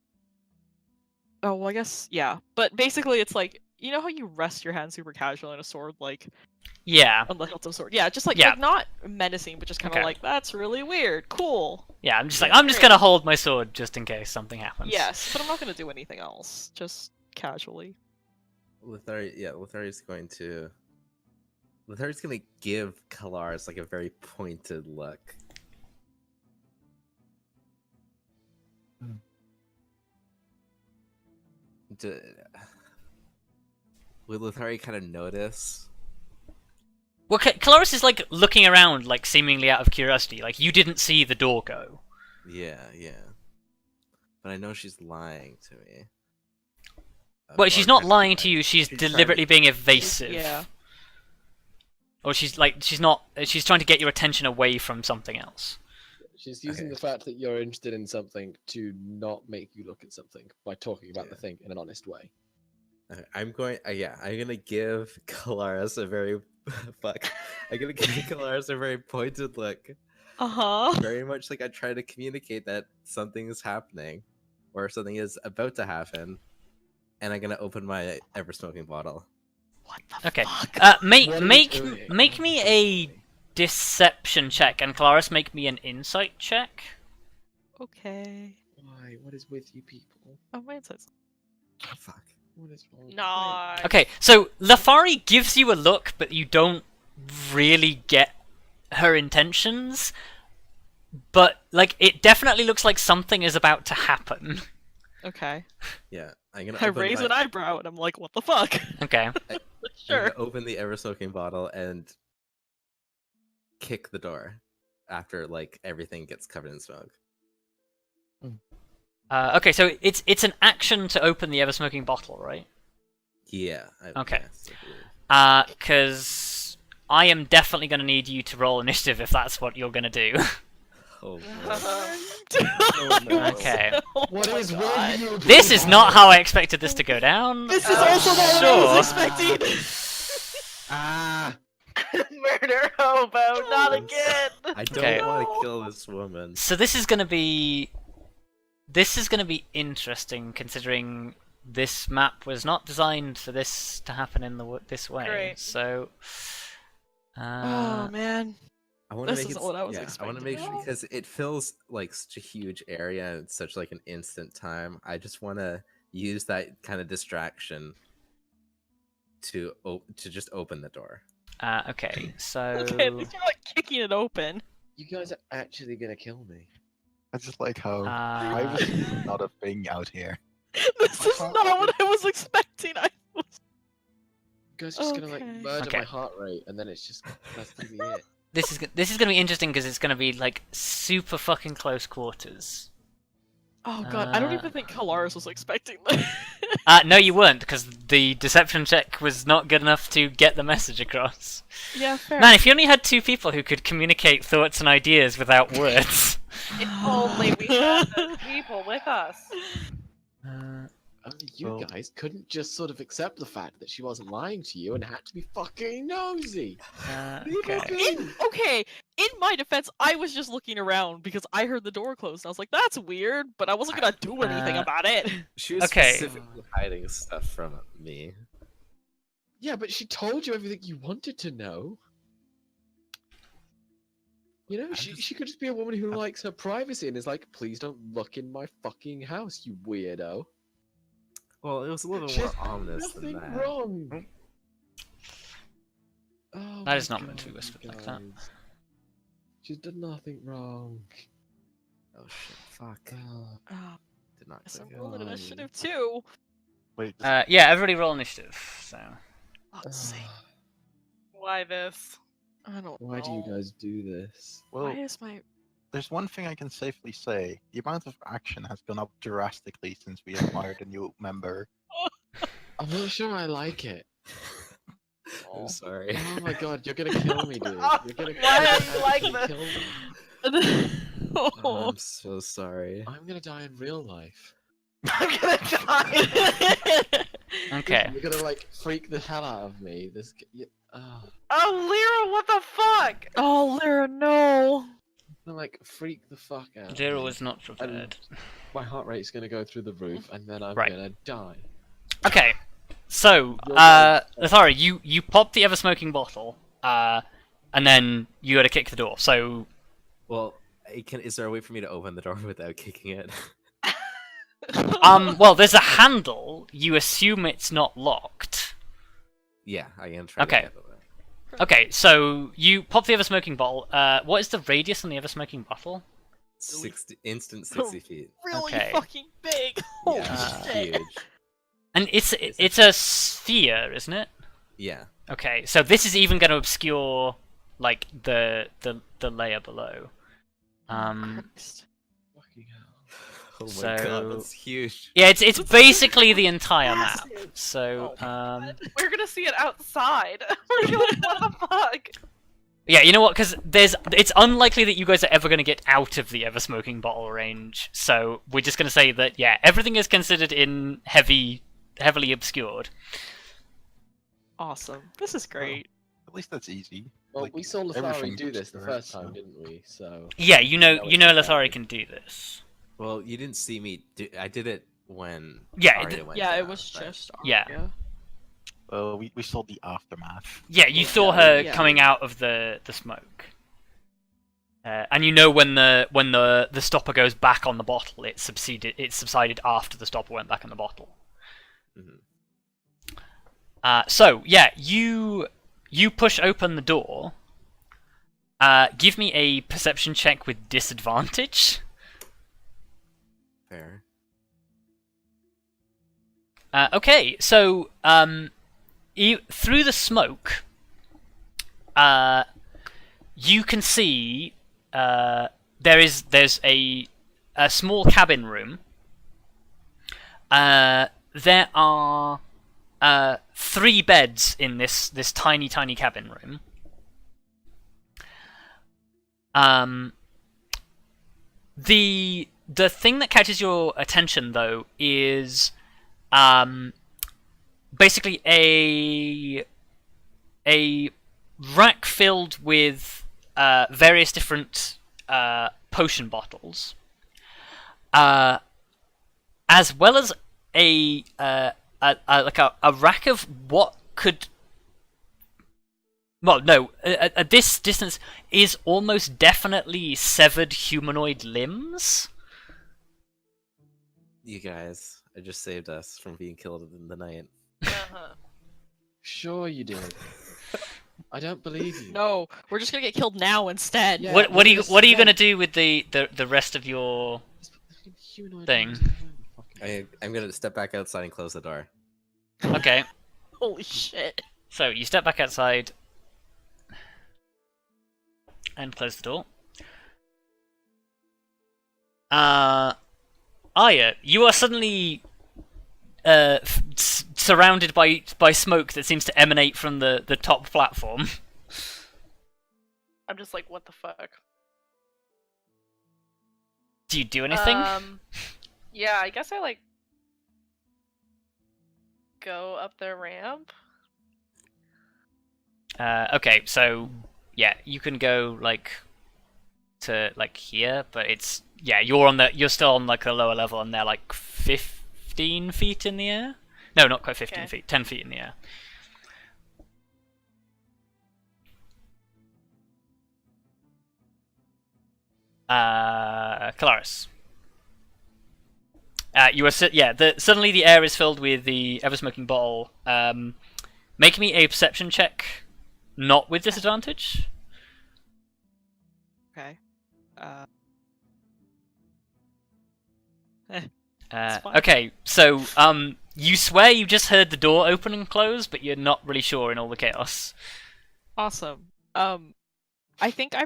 Oh, well, I guess, yeah. But basically, it's like, you know how you rest your hand super casually on a sword, like, Yeah. on the hilt of a sword? Yeah, just like, Yeah. like not menacing, but just kind of Okay. like, that's really weird. Cool. Yeah, I'm just Yeah. like, I'm just gonna hold my sword just in case something happens. Yes, but I'm not going to do anything else. Just casually. Lithari's going to give Kelariis like a very pointed look. Will Lithari kind of notice? Well, Kelariis is like looking around, like seemingly out of curiosity. Like you didn't see the door go. Yeah. But I know she's lying to me. Well, Or she's not kind of lying like- to you. She's she's trying to- deliberately being evasive. Yeah. Or she's not. She's trying to get your attention away from something else. She's using Okay. the fact that you're interested in something to not make you look at something by talking about the Yeah. thing in an honest way. I'm gonna give Kelariis a very fuck. I'm gonna give Kelariis a very pointed look. Uh-huh. Very much like I try to communicate that something is happening, or something is about to happen, and I'm gonna open my ever smoking bottle. What the Okay. fuck? What are you Make doing? me deception check, and Kelariis, make me an insight check. Okay. Why? What is with you people? Oh, my insights. Oh, fuck. What is wrong? Nice. Okay, so Lithari gives you a look, but you don't really get her intentions. But, like, it definitely looks like something is about to happen. Okay. Yeah, I'm gonna. I open raise my- an eyebrow and I'm like, what the fuck? Okay. I'm Sure. gonna open the ever-smoking bottle and kick the door after like everything gets covered in smoke. Okay, so it's an action to open the ever-smoking bottle, right? Yeah. Okay. Yes, I believe. Because I am definitely going to need you to roll initiative if that's what you're going to do. Oh, boy. Oh, no. Okay. What my is God. with you? This is people? not how I expected this to go down. This is also not what I was Sure. expecting! Ah. Murder hobo, not Yes. again. I don't Okay. want to kill this woman. So this is going to be interesting, considering this map was not designed for this to happen in this way. Great. So, Oh, man. I want to This make isn't it. what I was I want to expecting make at sure all. because it feels like such a huge area and such like an instant time. I just want to use that kind of distraction to just open the door. okay. So Okay, at least you're like kicking it open. You guys are actually gonna kill me. I just like how Uh, privacy is not a thing out here. This is not what I was expecting. I was... You guys are just gonna like Okay. murder Okay. my heart rate, and then it's just that's gonna be it. this is going to be interesting because it's going to be like super fucking close quarters. Oh god, I don't even think Kelariis was expecting that. No, you weren't, because the deception check was not good enough to get the message across. Yeah, fair. Man, if you only had two people who could communicate thoughts and ideas without words. If only we had those people with us. Only you Well- guys couldn't just sort of accept the fact that she wasn't lying to you and had to be fucking nosy. Okay. Okay, in my defense, I was just looking around because I heard the door close and I was like, that's weird, but I wasn't gonna do anything about it. She was Okay. specifically hiding stuff from me. Yeah, but she told you everything you wanted to know. You know, she could just be a woman who likes her privacy and is like, please don't look in my fucking house, you weirdo. Well, it was a little She's more done ominous than nothing that. wrong. Oh That is my not meant to be God, whispered like that. guys. She's done nothing wrong. Oh shit! Fuck. Oh, Ah, Did not so click. I'm rolling God. initiative too. Wait, Yeah, everybody roll initiative. So. Let's see. Why this? I don't why do you know. guys do this? well, Why is my there's one thing I can safely say. The amount of action has gone up drastically since we acquired a new member. I'm not sure I like it. I'm sorry. Oh my god, you're gonna kill me, dude. You're gonna Why do you like actually this? kill me. Oh, I'm so sorry. I'm gonna die in real life. I'm gonna die. Okay. You're gonna like freak the hell out of me. Oh, Lyra, what the fuck? Oh, Lyra, no. Gonna like freak the fuck out. of Zero me. was not prepared. My heart rate's gonna go through the roof, and then I'm Right. gonna die. Okay. So, You're right. Lithari, you pop the ever smoking bottle, and then you gotta kick the door. So, Well, is there a way for me to open the door without kicking it? well, there's a handle. You assume it's not locked. Yeah, I can try. Okay. To get away. Okay, so you pop the ever smoking bottle. What is the radius on the ever smoking bottle? 60 feet. Really Okay. fucking big. Holy Yeah, shit. huge. And it's a sphere, isn't it? Yeah. Okay, so this is even going to obscure like the layer below. Christ. Fucking hell. Oh my So- god, that's huge. Yeah, it's basically the entire map. Massive. So We're gonna see it outside. We're gonna be like, what the fuck? yeah, you know what? Because it's unlikely that you guys are ever going to get out of the ever smoking bottle range. So we're just going to say that yeah, everything is considered in heavily obscured. Awesome. This is great. At least that's easy. Well, Like, we saw Lithari everything do this the obscured, first time, so- didn't we? So. Yeah, you know it's Lithari okay. can do this. Well, you didn't see me. I did it when. Yeah, Arya went Yeah, it down, was but- just Yeah. Arya. We saw the aftermath. Yeah, you saw her yeah. coming out of the smoke. And you know when the stopper goes back on the bottle, it subsided after the stopper went back in the bottle. Mhm. So yeah, you push open the door. Give me a perception check with disadvantage. Fair. Okay, so through the smoke, you can see there's a small cabin room. There are 3 beds in this tiny cabin room. The thing that catches your attention though is basically a rack filled with various different potion bottles, as well as a rack of what could. Well, no, at this distance is almost definitely severed humanoid limbs. You guys, I just saved us from being killed in the night. Uh-huh. Sure you did. I don't believe you. No, we're just gonna get killed now instead. Yeah. What are you what is gonna that? do with the rest of your Humanoid thing? limbs in the room. Fucking- I'm gonna step back outside and close the door. Okay, Holy shit. so you step back outside and close the door. Arya, you are suddenly surrounded by smoke that seems to emanate from the top platform. I'm just like, what the fuck? Do you do anything? Yeah, I guess I like go up the ramp. Okay, so yeah, you can go like to like here, but it's you're still on like the lower level, and they're like 15 feet in the air. No, not quite 15 Okay. feet. 10 feet in the air. Kelariis. You are suddenly the air is filled with the ever-smoking bottle. Make me a perception check, not with disadvantage. Okay. Uh, fine. okay, so you swear you just heard the door open and close, but you're not really sure in all the chaos. Awesome. I think I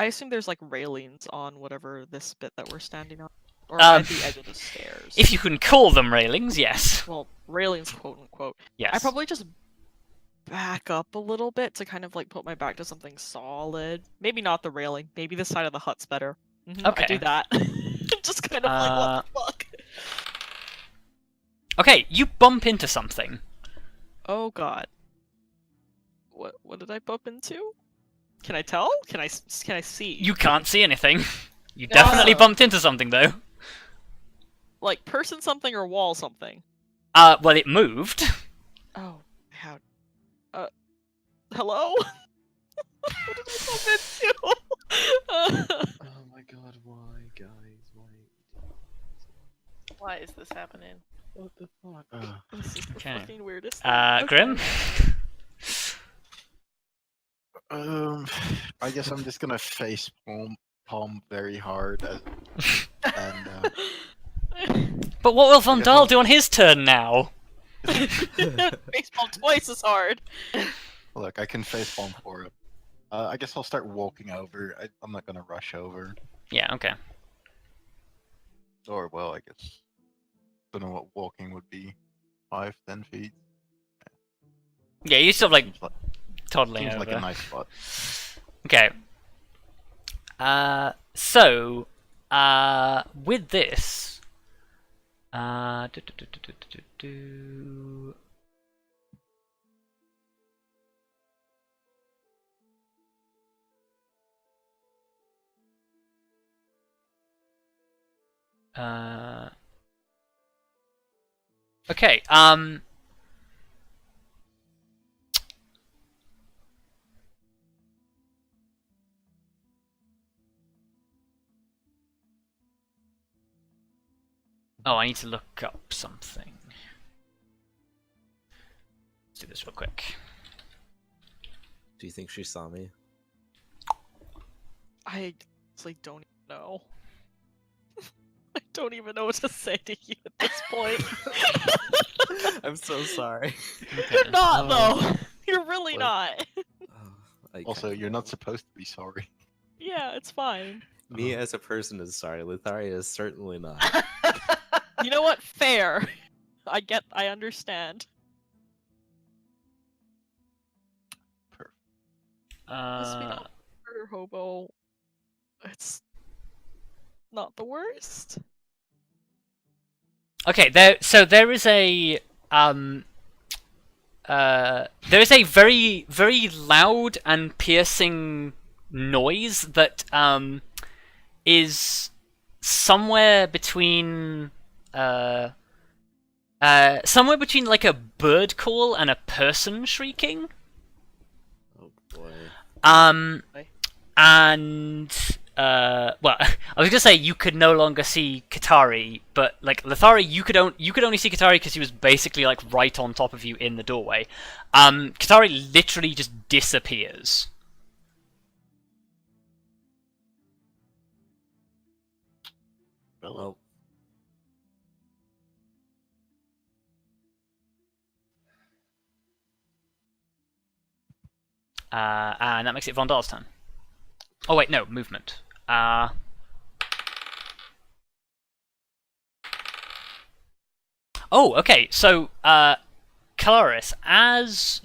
assume there's like railings on whatever this bit that we're standing on, or at the edge of the stairs. If you can call them railings, yes. Well, railings, quote unquote. Yes. I probably just back up a little bit to kind of like put my back to something solid. Maybe not the railing. Maybe the side of the hut's better. I Okay. do that. Just kind of like, what the fuck? Okay, you bump into something. Oh god. What did I bump into? Can I tell? Can I see? You can't see anything. You definitely bumped into something, though. Like person something or wall something? Well, it moved. Oh, how? Hello? What did I bump into? Oh my god, why, guys? Why? Why is this happening? What the fuck? This is the Okay. fucking weirdest thing. Grim? I guess I'm just gonna face palm very hard and But what will Vondal do on his turn now? Baseball twice as hard. look, I can face palm for it. I guess I'll start walking over. I'm not gonna rush over. Yeah, okay. Or well, I guess don't know what walking would be. 5-10 feet. Yeah, you're sort of like Seems like, toddling seems over. like a nice spot. Okay. So, with this, okay. Oh, I need to look up something. Let's do this real quick. Do you think she saw me? I honestly don't even know. I don't even know what to say to you at this point. I'm so sorry. You're not, Oh. though. You're really Wait. not. Also, you're not supposed to be sorry. Yeah, it's fine. Me as a person is sorry. Lithari is certainly not. You know what? Fair. I understand. This we don't murder hobo. It's not the worst. Okay, there is a very, very loud and piercing noise that is somewhere between like a bird call and a person shrieking. Oh boy. Well, I was gonna say you could no longer see Katari, but like Lithari, you could only see Katari because he was basically like right on top of you in the doorway. Katari literally just disappears. Well, And that makes it Vondal's turn. Oh wait, no, movement. Oh, okay. So, Kelariis, as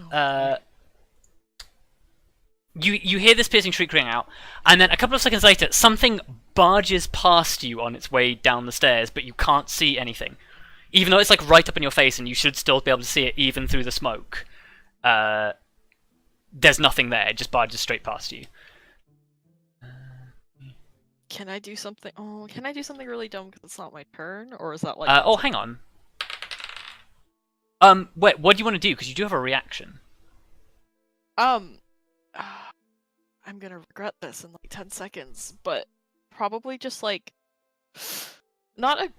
you hear this piercing shriek ring out, and then a couple of seconds later, something barges past you on its way down the stairs, but you can't see anything, even though it's like right up in your face, and you should still be able to see it even through the smoke. There's nothing there; it just barges straight past you. Can I do something? Oh, can I do something really dumb because it's not my turn, or is that like? Oh, hang on. Wait, what do you want to do? Because you do have a reaction. I'm gonna regret this in like 10 seconds, but probably just like I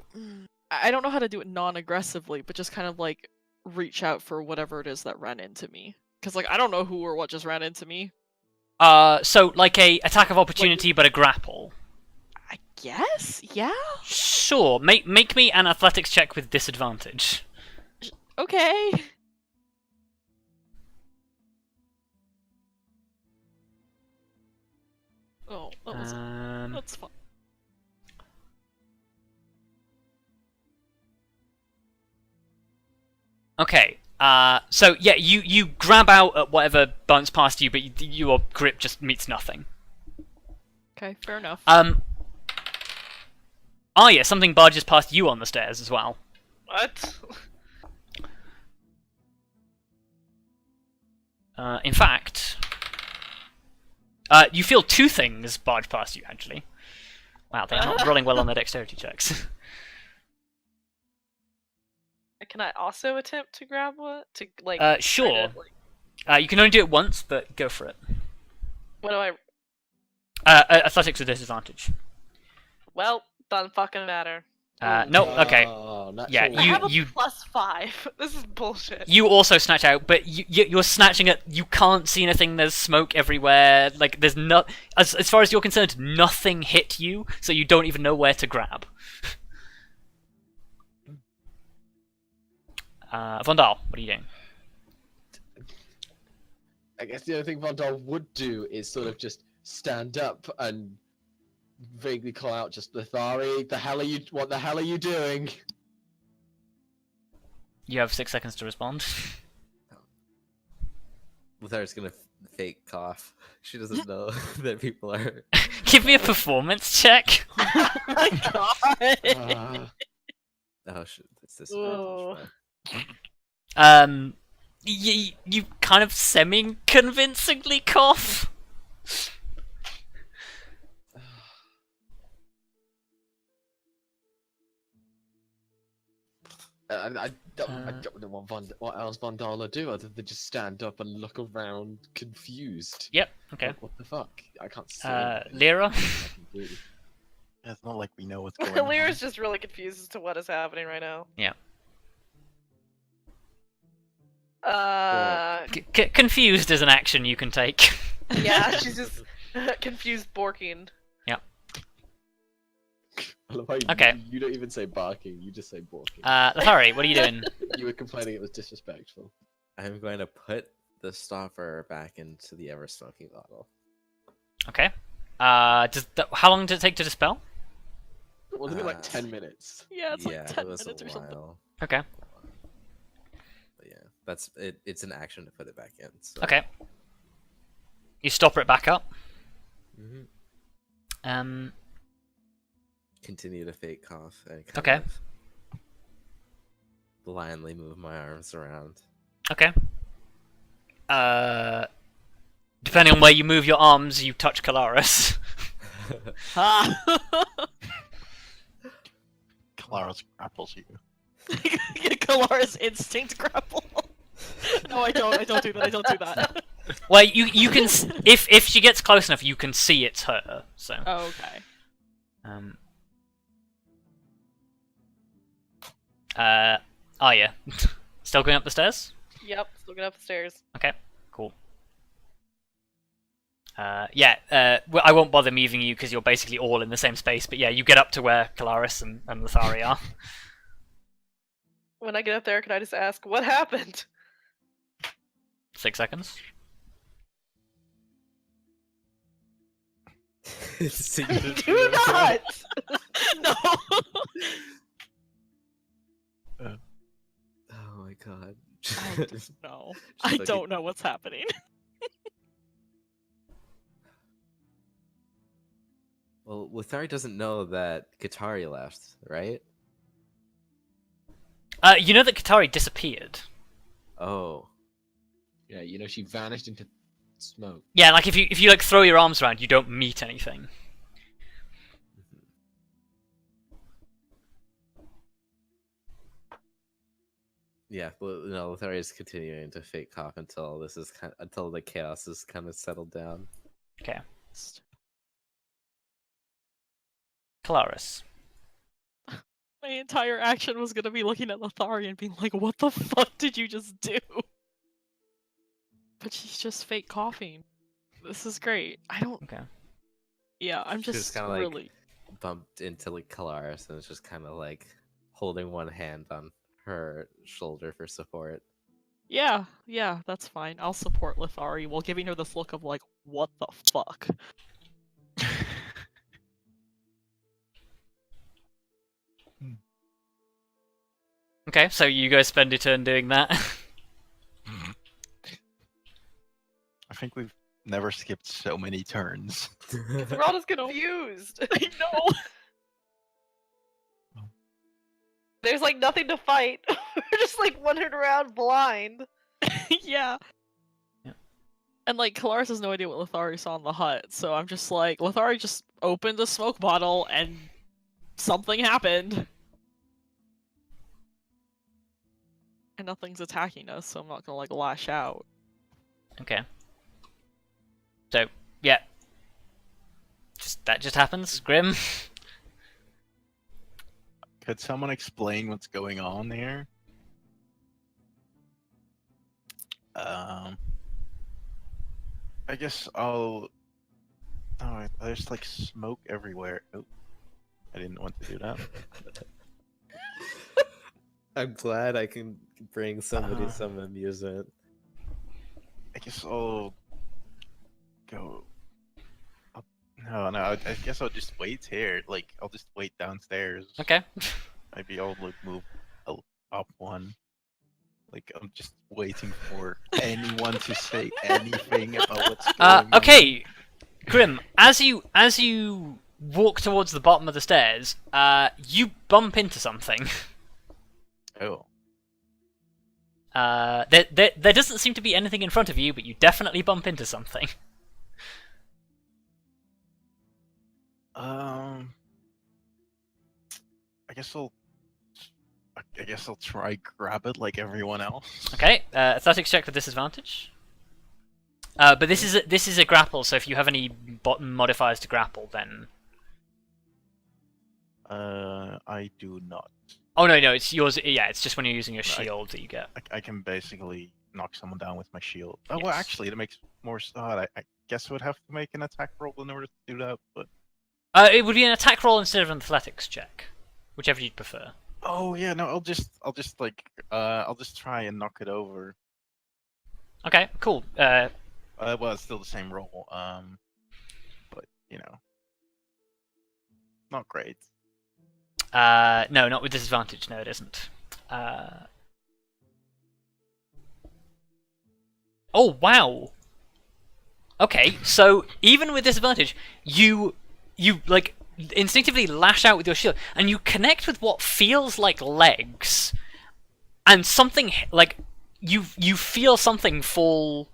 don't know how to do it non-aggressively, but just kind of like reach out for whatever it is that ran into me. Because like I don't know who or what just ran into me. So like a attack of opportunity, but a grapple. I guess, yeah. Sure. Make me an athletics check with disadvantage. Okay. Oh, that's fine. Okay. So yeah, you grab out at whatever bounced past you, but your grip just meets nothing. Okay, fair enough. Arya, something barges past you on the stairs as well. What? In fact, you feel two things barge past you, actually. Wow, they're not rolling well on their dexterity checks. Can I also attempt to grab one? To like. try Sure. to, like... You can only do it once, but go for it. What do I? Athletics with disadvantage. Well, doesn't fucking matter. No, okay. Oh, Yeah, natural I have a you +5. This is bullshit. you also snatch out, but you're snatching at. You can't see anything. There's smoke everywhere. Like there's not. As far as you're concerned, nothing hit you, so you don't even know where to grab. Vondal, what are you doing? I guess the only thing Vondal would do is sort of just stand up and vaguely call out, just Lithari, what the hell are you doing? You have 6 seconds to respond. Lithari's gonna fake cough. She doesn't know that people are. Give me a performance check. Oh my god. Oh shit! That's this. Ooh. You kind of semi-convincingly cough. I don't know what else Vondal will do other than just stand up and look around confused. Yep. Okay. What the fuck? I can't see. anything. Lyra. I can do. It's not like we know what's going on. Kallistrate just really confused as to what is happening right now. Yeah. Confused is an action you can take. Yeah, she's just confused borking. I love how Okay. you don't even say barking, you just say barking. Lithari, what are you doing? You were complaining it was disrespectful. I'm going to put the stopper back into the ever smoking bottle. Okay. How long did it take to dispel? Wasn't it like 10 minutes? Yeah, it's like 10 it was minutes a or something. while. Okay. But yeah, that's it. It's an action to put it back in. So. Okay. You stopper it back up. Mm-hmm. Continue to fake cough and kind Okay. of blindly move my arms around. Okay. Depending on where you move your arms, you touch Kelariis. Kallistrate grapples you. Kallistrate instinct grapple. No, I don't do that. I don't do that. Well, you can if she gets close enough, you can see it's her. So. Oh, okay. Arya, still going up the stairs? Yep, still going up the stairs. Okay, cool. I won't bother moving you because you're basically all in the same space. But yeah, you get up to where Kelariis and Lithari are. When I get up there, can I just ask, what happened? 6 seconds. Do not! No! Oh my god. No. Just I looking- don't know what's happening. Well, Lithari doesn't know that Katari left, right? You know that Katari disappeared. Oh. Yeah, you know, she vanished into smoke. Yeah, like if you like throw your arms around, you don't meet anything. Yeah, well, no, Lithari is continuing to fake cough until until the chaos is kind of settled down. Okay. Kelariis. My entire action was gonna be looking at Lithari and being like, what the fuck did you just do? But she's just fake coughing. This is great. I don't... Okay. Yeah, I'm She's just kinda, like, really... Bumped into like Kelariis and is just kind of like holding one hand on her shoulder for support. Yeah, that's fine. I'll support Lithari while giving her this look of like, what the fuck? Okay, so you guys spend your turn doing that. I think we've never skipped so many turns. We're all just confused. I know! There's like nothing to fight. We're just like wandering around blind. Yeah. And like, Kelariis has no idea what Lithari saw in the hut, so I'm just like, Lithari just opened a smoke bottle and something happened. And nothing's attacking us, so I'm not gonna like lash out. Okay. So, yeah. That just happens, Grim. Could someone explain what's going on here? I guess I'll... Oh, there's like smoke everywhere. Oh, I didn't want to do that. I'm glad I can bring somebody some amusement. I guess I'll go. No, I guess I'll just wait here. Like, I'll just wait downstairs. Okay. Maybe I'll like move up one. Like, I'm just waiting for anyone to say anything about what's going on. Okay, Grim. As you walk towards the bottom of the stairs, you bump into something. Oh. There doesn't seem to be anything in front of you, but you definitely bump into something. I guess I'll try grab it like everyone else. Okay, athletics check with disadvantage. But this is a grapple, so if you have any bottom modifiers to grapple, then I do not. Oh no, it's yours. Yeah, it's just when you're using your No, shield that you get. I can basically knock someone down with my shield. Oh, well, Yes. actually, it makes more. I guess I would have to make an attack roll in order to do that. But It would be an attack roll instead of an athletics check, whichever you'd prefer. oh yeah, no, I'll just try and knock it over. Okay, cool. Well, it's still the same roll. But you know, not great. No, not with disadvantage. No, it isn't. Oh wow. Okay, so even with disadvantage, you like instinctively lash out with your shield, and you connect with what feels like legs, and something like you feel something fall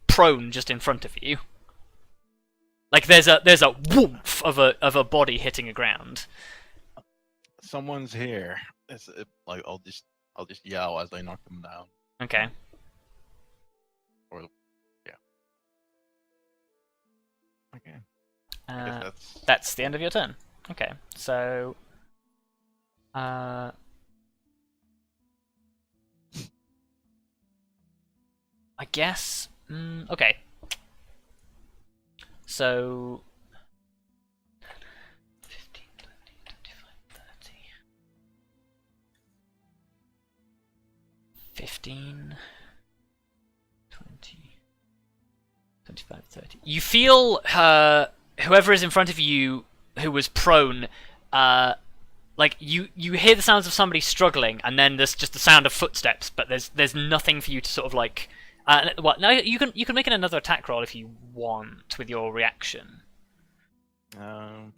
prone just in front of you. Like there's a whoomph of a body hitting the ground. Someone's here. Like I'll just yell as I knock them down. Okay. Or yeah. Okay. I guess That's the end of your turn. Okay, so I guess okay. So 15, 20, 25, 30. 15 20 25 30. You feel whoever is in front of you who was prone, like you hear the sounds of somebody struggling, and then there's just the sound of footsteps, but there's nothing for you to sort of like. What? No, you can make another attack roll if you want with your reaction. Well,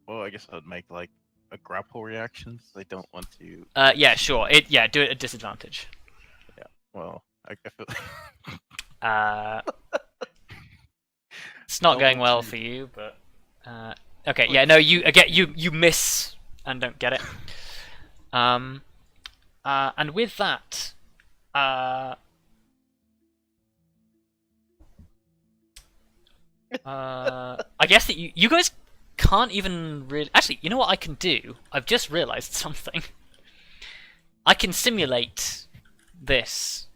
I guess I'd make like a grapple reaction. I don't want to. Yeah, sure. Do it at disadvantage. Yeah. Well, I feel. It's not going well for you, but okay. Yeah, no, you miss and don't get it. And with that, I guess that you guys can't even really. Actually, you know what I can do? I've just realised something. I can simulate this.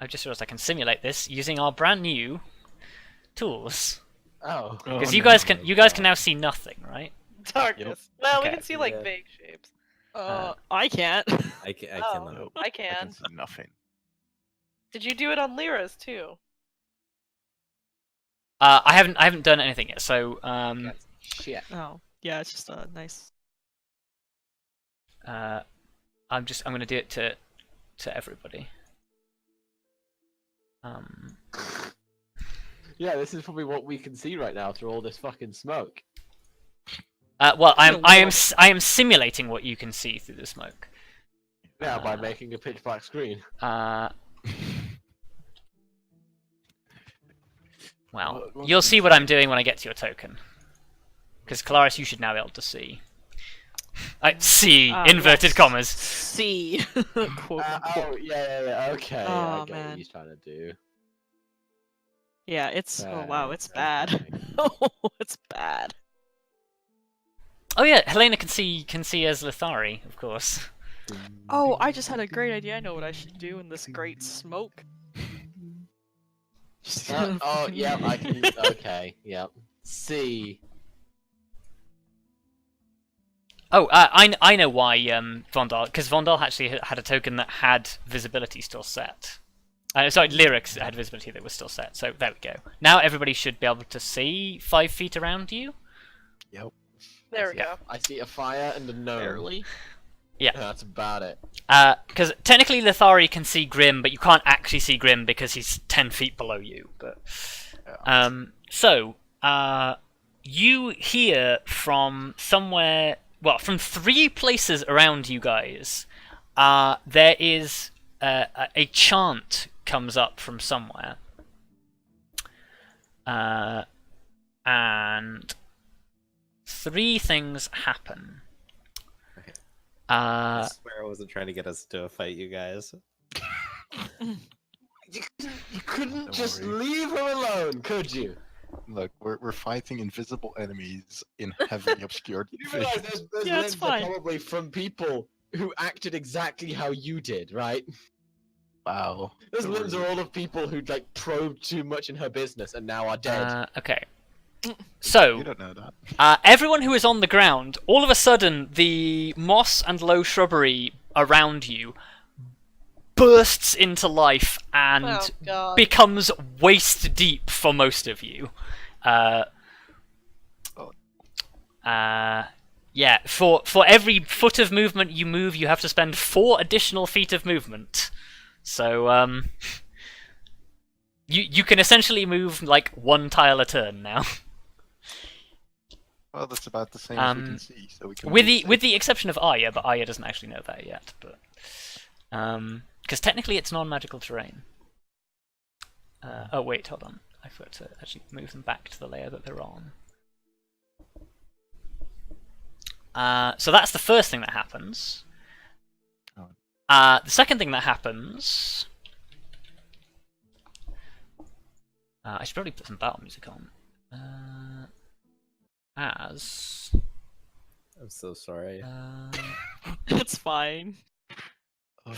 I've just realised I can simulate this using our brand new tools. Oh. Because you guys can now see nothing, right? Darkness. Well, Okay. we can see like Yeah. vague shapes. I can't. I can. Oh. Nope, I I can. can see nothing. Did you do it on Lyra's too? I haven't done anything yet, so Shit. Oh, yeah, it's just nice. I'm gonna do it to everybody. Yeah, this is probably what we can see right now through all this fucking smoke. Well, I am simulating what you can see through the smoke. Yeah, by making a pitch black screen. Well, you'll see what I'm doing when I get to your token. Because Kelariis, you should now be able to see. See, inverted yes. commas. See. Quote, Oh, yeah, okay. I Oh, get man. what he's trying to do. Yeah, it's. Oh wow, it's Okay. bad. Oh, it's bad. Oh yeah, Helena can see as Lithari, of course. Oh, I just had a great idea. I know what I should do in this great smoke. Just gonna Oh, fucking- yeah, I can. Okay, yep. See. Oh, I know why Vondal, because Vondal actually had a token that had visibility still set. Sorry, Lyrics had visibility that was still set. So there we go. Now everybody should be able to see 5 feet around you. Yep. There we Yeah. go. I see a fire and a gnome. Barely. Yeah. That's about it. Because technically Lithari can see Grim, but you can't actually see Grim because he's 10 feet below you. But you hear from somewhere, well, from 3 places around you guys, there is a chant comes up from somewhere. And 3 things happen. I swear I wasn't trying to get us to a fight, you guys. You couldn't Don't just worry. leave her alone, could you? Look, we're fighting invisible enemies in heavily obscured You realise divisions. those Yeah, it's limbs are fine. probably from people who acted exactly how you did, right? Wow. Those Don't limbs worry. are all of people who like probed too much in her business and now are dead. Okay. You So, don't know that. everyone who is on the ground, all of a sudden, the moss and low shrubbery around you bursts into life and Oh god. becomes waist deep for most of you. Yeah, for every foot of movement you move, you have to spend 4 additional feet of movement. So, you can essentially move like 1 tile a turn now. Well, that's about the same as we can see, so we can. With move the exception of Arya, but Arya doesn't actually know that yet. But because technically it's non-magical terrain. Oh wait, hold on. I forgot to actually move them back to the layer that they're on. So that's the first thing that happens. The second thing that happens... I should probably put some battle music on. As... I'm so sorry. It's fine. Oh.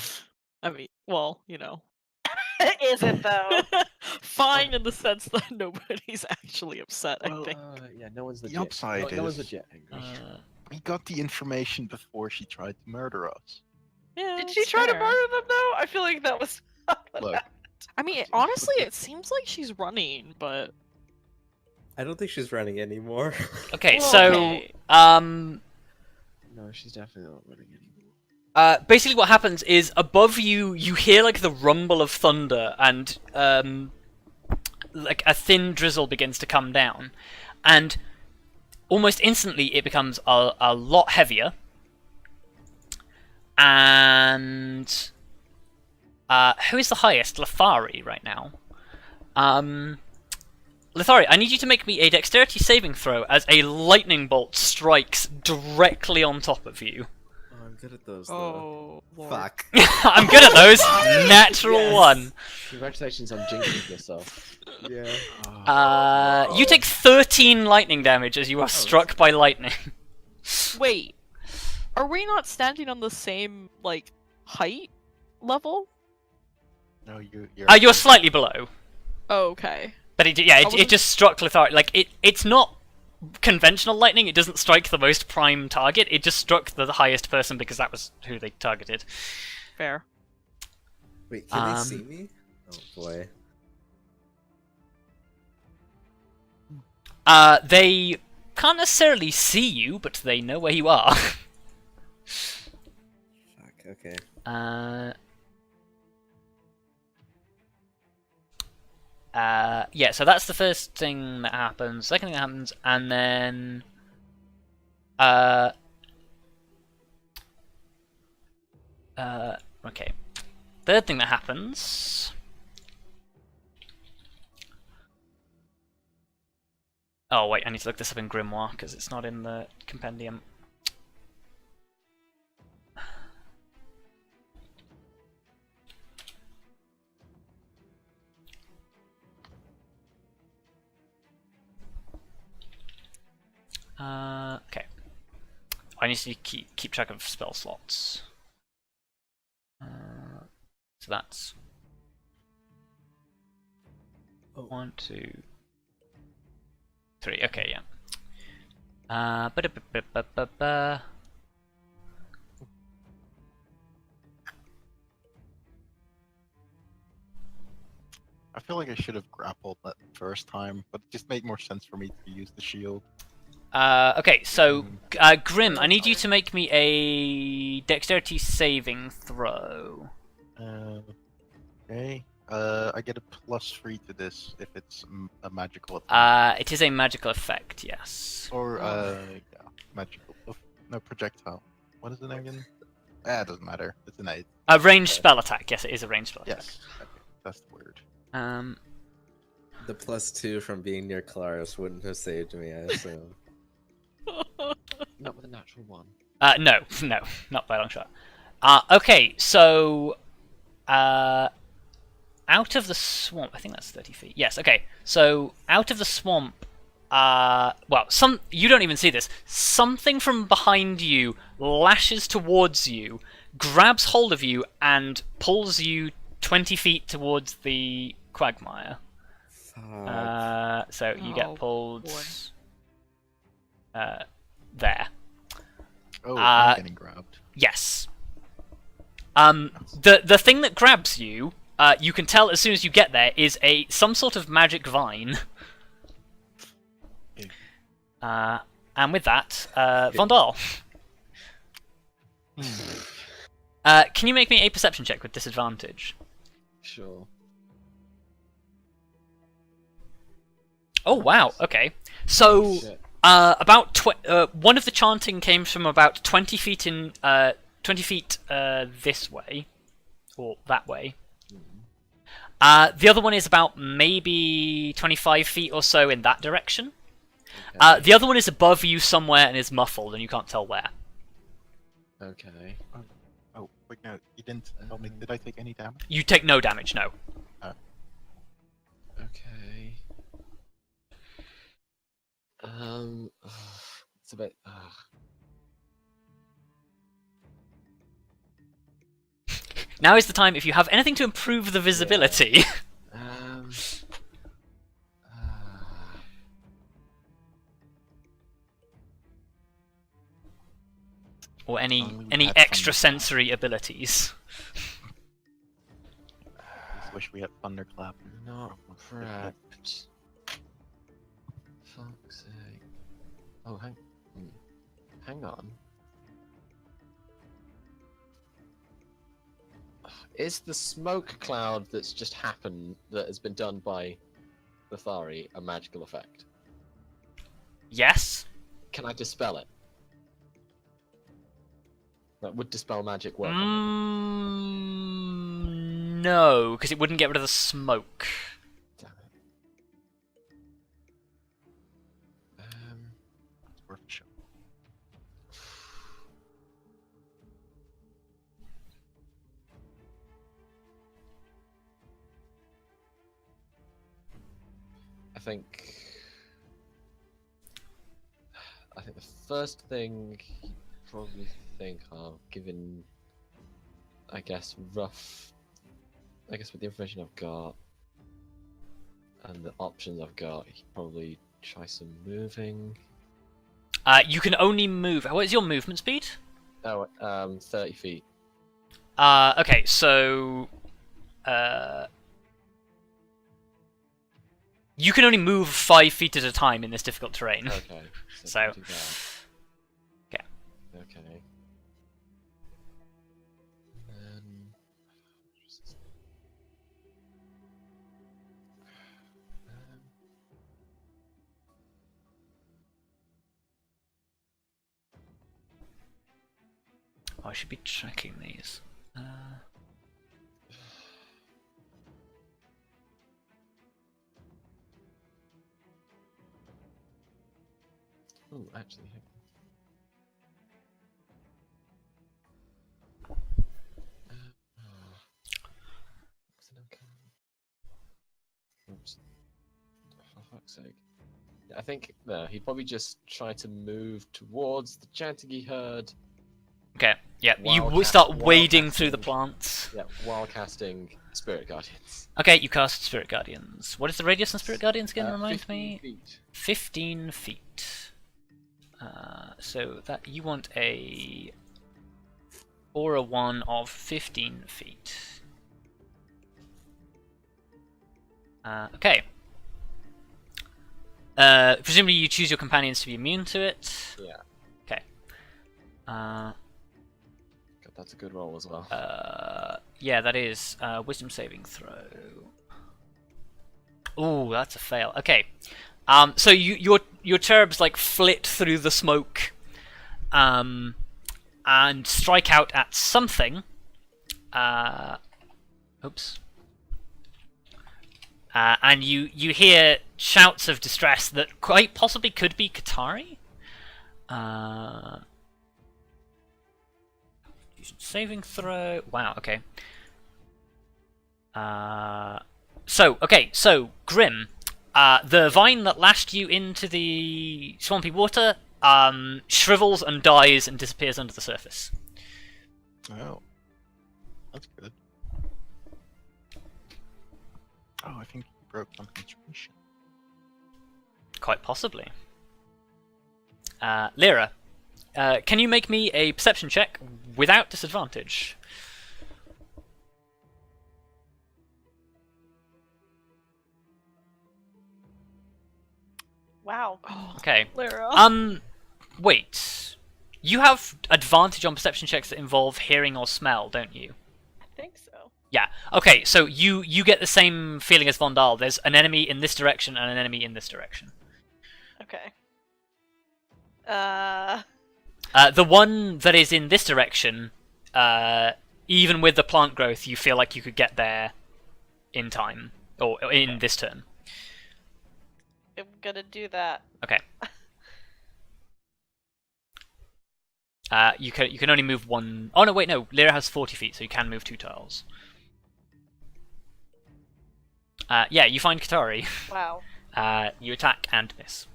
I mean, well, you know. Is it though? Fine in the sense that nobody's actually upset, I think. Yeah, no one's The upside no one's is legit angry. we got the information before she tried to murder us. Yeah, Did she it's try to fair. murder them though? I feel like that was. Look, I mean, honestly, it seems like she's running, but... I don't think she's running anymore. Okay, Well, so... okay. No, she's definitely not running anymore. Basically what happens is above you, you hear like the rumble of thunder and like a thin drizzle begins to come down. And almost instantly it becomes a lot heavier. And who is the highest? Lithari right now. Lithari, I need you to make me a dexterity saving throw as a lightning bolt strikes directly on top of you. Oh, I'm good at those, though. Oh, Lord. Fuck. I'm good at those. Natural Yes. 1. Congratulations on jinxing yourself. Yeah. You take 13 lightning damage as you are struck by lightning. Wait, are we not standing on the same, like, height level? no, you're. You're slightly below. Oh, okay. But it wasn't- just struck Lithari. Like, it's not conventional lightning, it doesn't strike the most prime target, it just struck the highest person because that was who they targeted. Fair. Wait, can they see me? Oh boy. They can't necessarily see you, but they know where you are. Fuck, okay. Yeah, so that's the first thing that happens. Second thing that happens, and then okay. Third thing that happens. Oh wait, I need to look this up in Grimoire because it's not in the compendium. Okay. I need to keep track of spell slots. So that's 1, 2, 3. Okay, yeah. Ba-da-ba-ba-ba-ba. I feel like I should have grappled that first time, but it just made more sense for me to use the shield. Okay, so Grim, I need you to make me a dexterity saving throw. Okay. I get a +3 to this if it's a magical effect. It is a magical effect, yes. Or yeah, magical. No, projectile. What is it again? It doesn't matter. It's an 8. A ranged spell attack. Yes, it is a ranged spell attack. Yes. Okay, that's the word. The +2 from being near Kelariis wouldn't have saved me, I assume. Not with a natural 1. No, no, not by a long shot. Okay, so out of the swamp, I think that's 30 feet. Yes, okay. So out of the swamp, well, you don't even see this. Something from behind you lashes towards you, grabs hold of you, and pulls you 20 feet towards the quagmire. So you get pulled there. Oh, I'm getting grabbed. Yes. The thing that grabs you, you can tell as soon as you get there, is some sort of magic vine. And with that, Vondal. Can you make me a perception check with disadvantage? Sure. Oh wow. Okay. So about one of the chanting came from about 20 feet in 20 feet this way, or that way. The other one is about maybe 25 feet or so in that direction. Okay. The other one is above you somewhere and is muffled, and you can't tell where. Okay. Oh, wait, no, you didn't tell me. Did I take any damage? You take no damage, no. Okay. It's a bit. Now is the time if you have anything to improve the visibility. Or any had extrasensory abilities. I wish we had thunderclap. Not prepped. Fuck's sake. Oh, hang on. Is the smoke cloud that's just happened, that has been done by Lithari, a magical effect? Yes. Can I dispel it? That would dispel magic work. No, because it wouldn't get rid of the smoke. Damn it. It's worth a shot. I think the first thing you probably think of, given, I guess with the information I've got and the options I've got, you could probably try some moving. You can only move. What is your movement speed? Oh, 30 feet. Okay, so you can only move 5 feet at a time in this difficult terrain. Okay. So, do that. okay. Okay. Then... Oh, I should be tracking these. Oh, actually, oops. For fuck's sake. I think he'd probably just try to move towards the chanting he heard. Okay, yeah, you While start while wading through the casting- plants. Yeah, while casting Spirit Guardians. Okay, you cast Spirit Guardians. What is the radius on Spirit Guardians again? Remind 15 me. feet. 15 feet. So that you want a aura 1 of 15 feet. Okay. Presumably you choose your companions to be immune to it. Yeah. Okay. God, that's a good roll as well. Yeah, that is wisdom saving throw. Ooh, that's a fail. Okay. So your cherubs like flit through the smoke, and strike out at something. Oops. And you hear shouts of distress that quite possibly could be Qatari. Constitution saving throw. Wow. Okay. So Grim, the vine that lashed you into the swampy water shrivels and dies and disappears under the surface. Oh, that's good. Oh, I think he broke some concentration. Quite possibly. Lyra, can you make me a perception check without disadvantage? Wow. Okay. Lyra. Wait. You have advantage on perception checks that involve hearing or smell, don't you? I think so. Yeah. Okay, so you get the same feeling as Vondal. There's an enemy in this direction and an enemy in this direction. Okay. The one that is in this direction, even with the plant growth, you feel like you could get there in time, or in this turn. I'm gonna do that. Okay. You can only move one. Oh no, wait, no. Lyra has 40 feet, so you can move 2 tiles. Yeah, you find Katari. Wow. You attack and miss.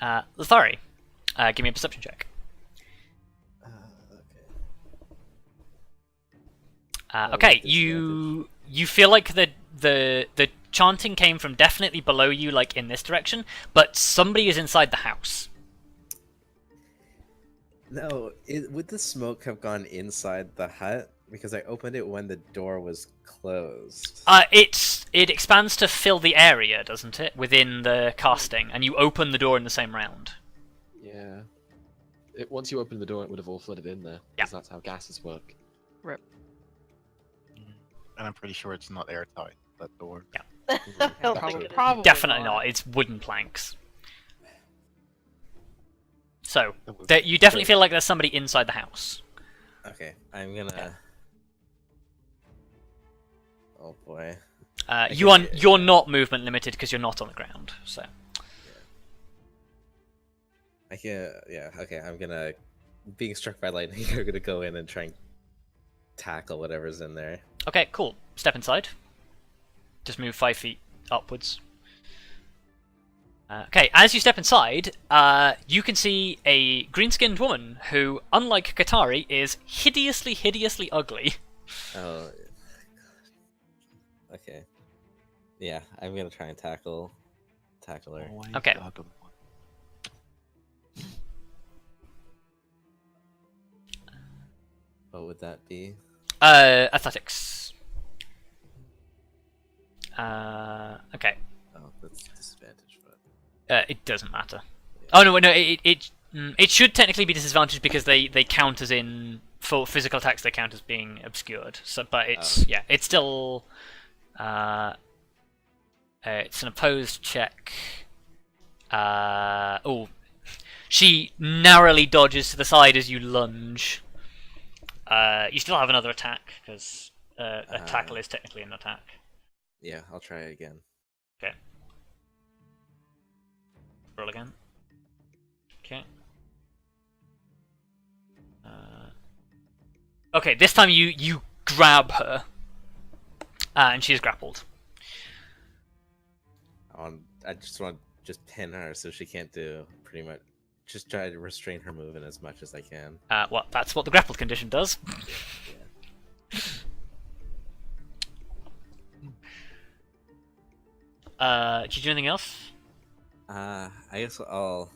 Lithari, give me a perception check. Okay, you feel like the chanting came from definitely below you, like in this direction, but somebody is inside the house. No, would the smoke have gone inside the hut? Because I opened it when the door was closed. It expands to fill the area, doesn't it, within the casting, and you open the door in the same round. Yeah. Once you open the door, it would have all flooded in there. Yeah. Because that's how gases work. Rip. And I'm pretty sure it's not airtight, that door. Yeah. I don't think it is. Probably Definitely not. It's wooden planks. So, you definitely feel like there's somebody inside the house. Okay, I'm gonna. Oh boy. You're not movement limited because you're not on the ground. So. I can. Yeah. Okay, I'm gonna. Being struck by lightning, I'm gonna go in and try and tackle whatever's in there. Okay, cool. Step inside. Just move 5 feet upwards. Okay, as you step inside, you can see a green-skinned woman who, unlike Katari, is hideously ugly. Oh. Okay. Yeah, I'm gonna try and tackle her. Okay. What would that be? Athletics. Okay. Oh, that's disadvantage, but It doesn't matter. Oh no, it should technically be disadvantaged because they count as in for physical attacks. They count as being obscured. So, but it's it's still it's an opposed check. She narrowly dodges to the side as you lunge. You still have another attack because a tackle is technically an attack. yeah, I'll try it again. Okay. Roll again. Okay. Okay, this time you grab her, and she is grappled. I just want to just pin her so she can't do pretty much. Just try to restrain her movement as much as I can. Well, that's what the grappled condition does. Did you do anything else? I guess I'll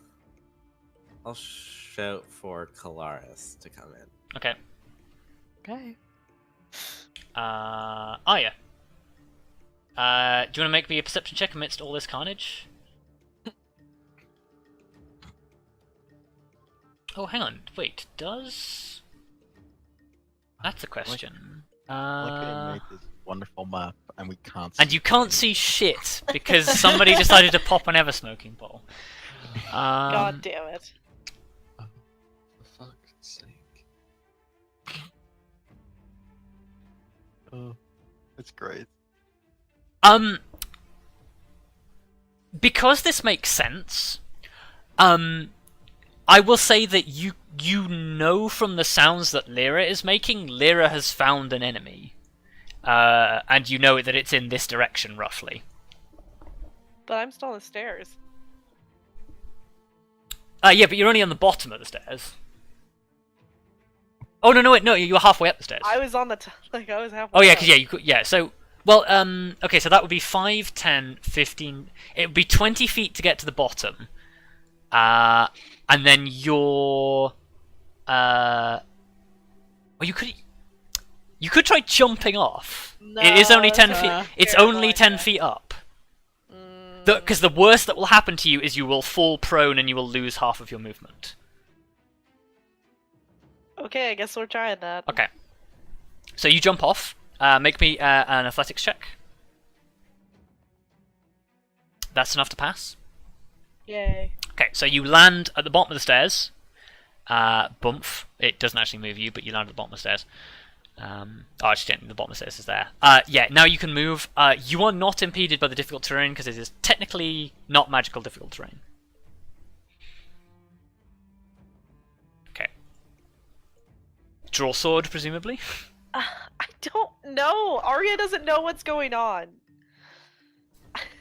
shout for Kelariis to come in. Okay. Okay. Arya. Do you want to make me a perception check amidst all this carnage? Oh, hang on. Wait, does... That's a question. Like they made this wonderful map, and we can't. And you can't see shit because somebody decided to pop an ever-smoking bottle. God damn it. For fuck's sake. Oh, that's great. Because this makes sense, I will say that you know from the sounds that Lyra is making, Lyra has found an enemy. And you know that it's in this direction, roughly. But I'm still on the stairs. Yeah, but you're only on the bottom of the stairs. Oh, no, wait, no, you were halfway up the stairs. I was on the I was halfway. Oh, yeah, up. because, yeah, you could, yeah, so... Well, okay, so that would be 5, 10, 15... It would be 20 feet to get to the bottom. And then you're... Well, you could try jumping off. No, it is only 10 feet. It's terrible only 10 idea. feet up. Because the worst that will happen to you is you will fall prone and you will lose half of your movement. Okay, I guess we're trying that. Okay. So you jump off. Make me an athletics check. That's enough to pass. Yay. Okay, so you land at the bottom of the stairs. Bump. It doesn't actually move you, but you land at the bottom of the stairs. Actually, the bottom of the stairs is there. Yeah, now you can move. You are not impeded by the difficult terrain because it is technically not magical difficult terrain. Okay. Draw sword, presumably. I don't know. Arya doesn't know what's going on.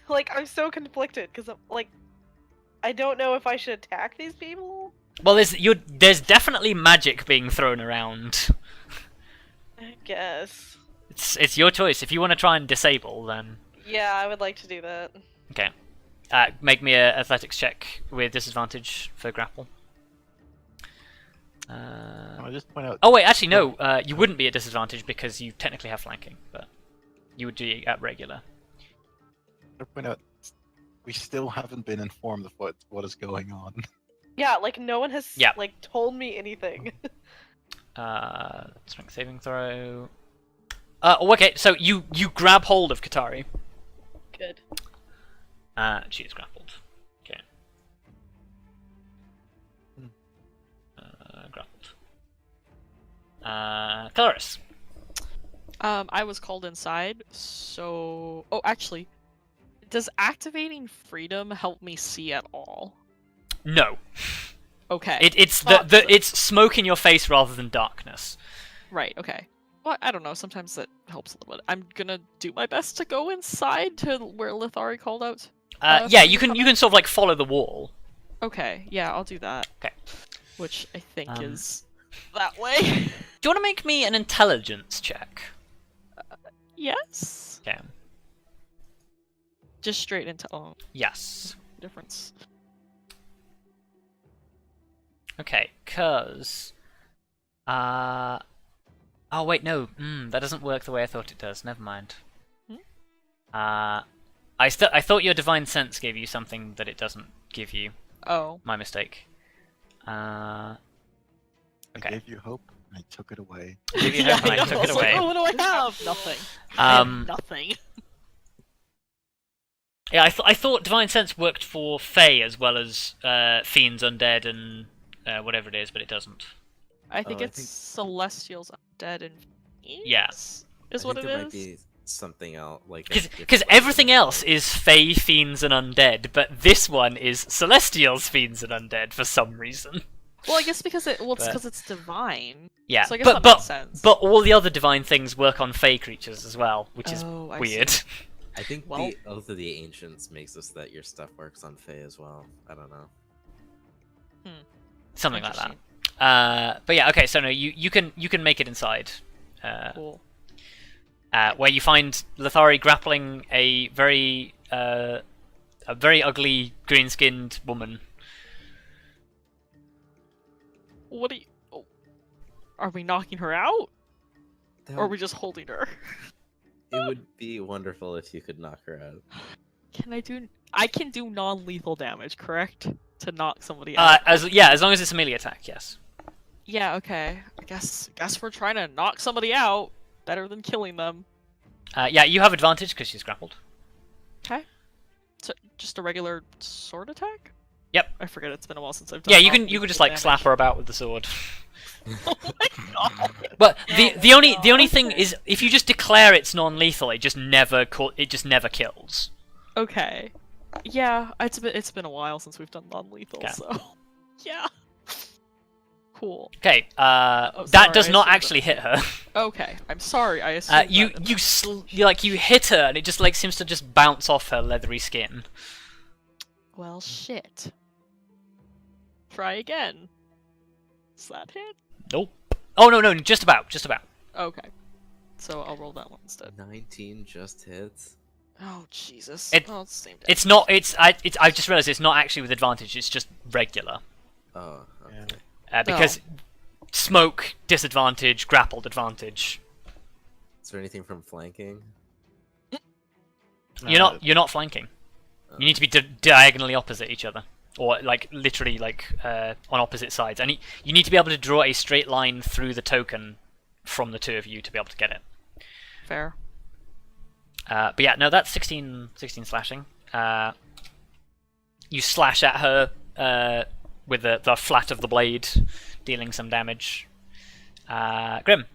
Like, I'm so conflicted because I don't know if I should attack these people. Well, there's definitely magic being thrown around. I guess. It's your choice. If you want to try and disable, then Yeah, I would like to do that. okay. Make me an athletics check with disadvantage for grapple. I just point out. Oh wait, actually no. You wouldn't be at disadvantage because you technically have flanking, but you would be at regular. I point out. We still haven't been informed of what is going on. Yeah, like no one has Yeah. like told me anything. Strength saving throw. Oh, okay. So you grab hold of Katari. Good. She is grappled. Okay. Grappled. Kelariis. I was called inside, so... Oh, actually, does activating freedom help me see at all? No. Okay. It's Thought the so. it's smoke in your face rather than darkness. Right, okay. Well, I don't know, sometimes that helps a little bit. I'm gonna do my best to go inside to where Lithari called out. Yeah, you can sort of like follow the wall. Okay, yeah, I'll do that. Okay. Which I think is that way. Do you want to make me an intelligence check? Yes? Okay. Just straight into... Oh, Yes. difference. Okay, cause... Oh wait, no. That doesn't work the way I thought it does. Never mind. I thought your divine sense gave you something that it doesn't give you. Oh. My mistake. I Okay. gave you hope, and I took it away. I gave you Yeah, hope and I know, took I it was like, away. oh, what do I have? Nothing. I have nothing. Yeah, I thought divine sense worked for Fae as well as fiends, undead, and whatever it is, but it doesn't. I think I it's think- Celestials, Undead, and Yeah. Fiends I is what think it there might is. be something else like a Because different everything version of else it. is Fae, fiends, and undead, but this one is Celestials, fiends, and undead for some reason. Well, I guess because it's But- because it's divine. Yeah, So I guess but that but makes sense. but all the other divine things work on Fae creatures as well, which is Oh, I weird. see. I think Well- the Oath of the Ancients makes us that your stuff works on Fae as well. I don't know. Something like that. Interesting. But yeah, okay. So no, you can make it inside, Cool. where you find Lithari grappling a very ugly green-skinned woman. What are you? Oh. Are we knocking her out, That or are would- we just holding her? It would be wonderful if you could knock her out. Can I do? I can do non-lethal damage, correct? To knock somebody out. As long as it's a melee attack, yes. Yeah. Okay. I guess we're trying to knock somebody out. Better than killing them. Yeah, you have advantage because she's grappled. Okay. So just a regular sword attack? Yep. I forget. It's been a while since I've done. Yeah, you can non-lethal just like damage. slap her about with the sword. Oh my god. But the only God. thing is if you just declare it's non-lethal, it just never kills. Okay. Yeah, it's been a while since we've done non-lethal, Yeah. so yeah. cool. Okay, Oh, that sorry, does I not assumed actually hit her. Okay, I'm sorry. I assumed You hit her, and it just like seems to just bounce off her leathery skin. Well, shit. Try again. Does that hit? Nope. Oh no, just about. Okay. So I'll roll that one instead. 19 just hits. Oh Jesus. It- Oh, it's the same damage. It's not. I just realized it's not actually with advantage. It's just regular. Oh, okay. Because smoke disadvantage, grappled advantage. Is there anything from flanking? You're not flanking. You need to be diagonally opposite each other, or like literally like on opposite sides. And you need to be able to draw a straight line through the token from the two of you to be able to get it. Fair. But yeah, no, that's 16 slashing. You slash at her with the flat of the blade, dealing some damage. Grim,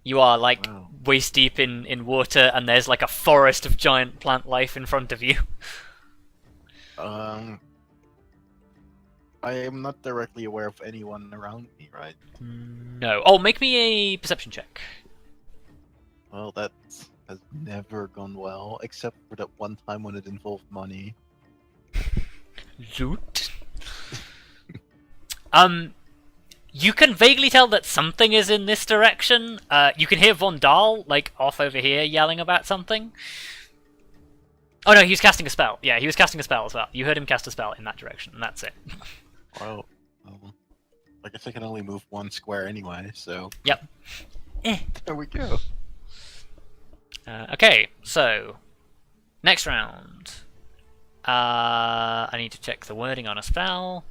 you are like waist deep in water, and there's like a forest of giant plant life in front of you. I am not directly aware of anyone around me, right? No. Oh, make me a perception check. Well, that has never gone well, except for that one time when it involved money. Loot. You can vaguely tell that something is in this direction. You can hear Vondal, like, off over here yelling about something. Oh no, he was casting a spell. Yeah, he was casting a spell as well. You heard him cast a spell in that direction, and that's it. Well, I guess I can only move one square anyway, so... Yep. There we go. Okay, so... Next round. I need to check the wording on a spell.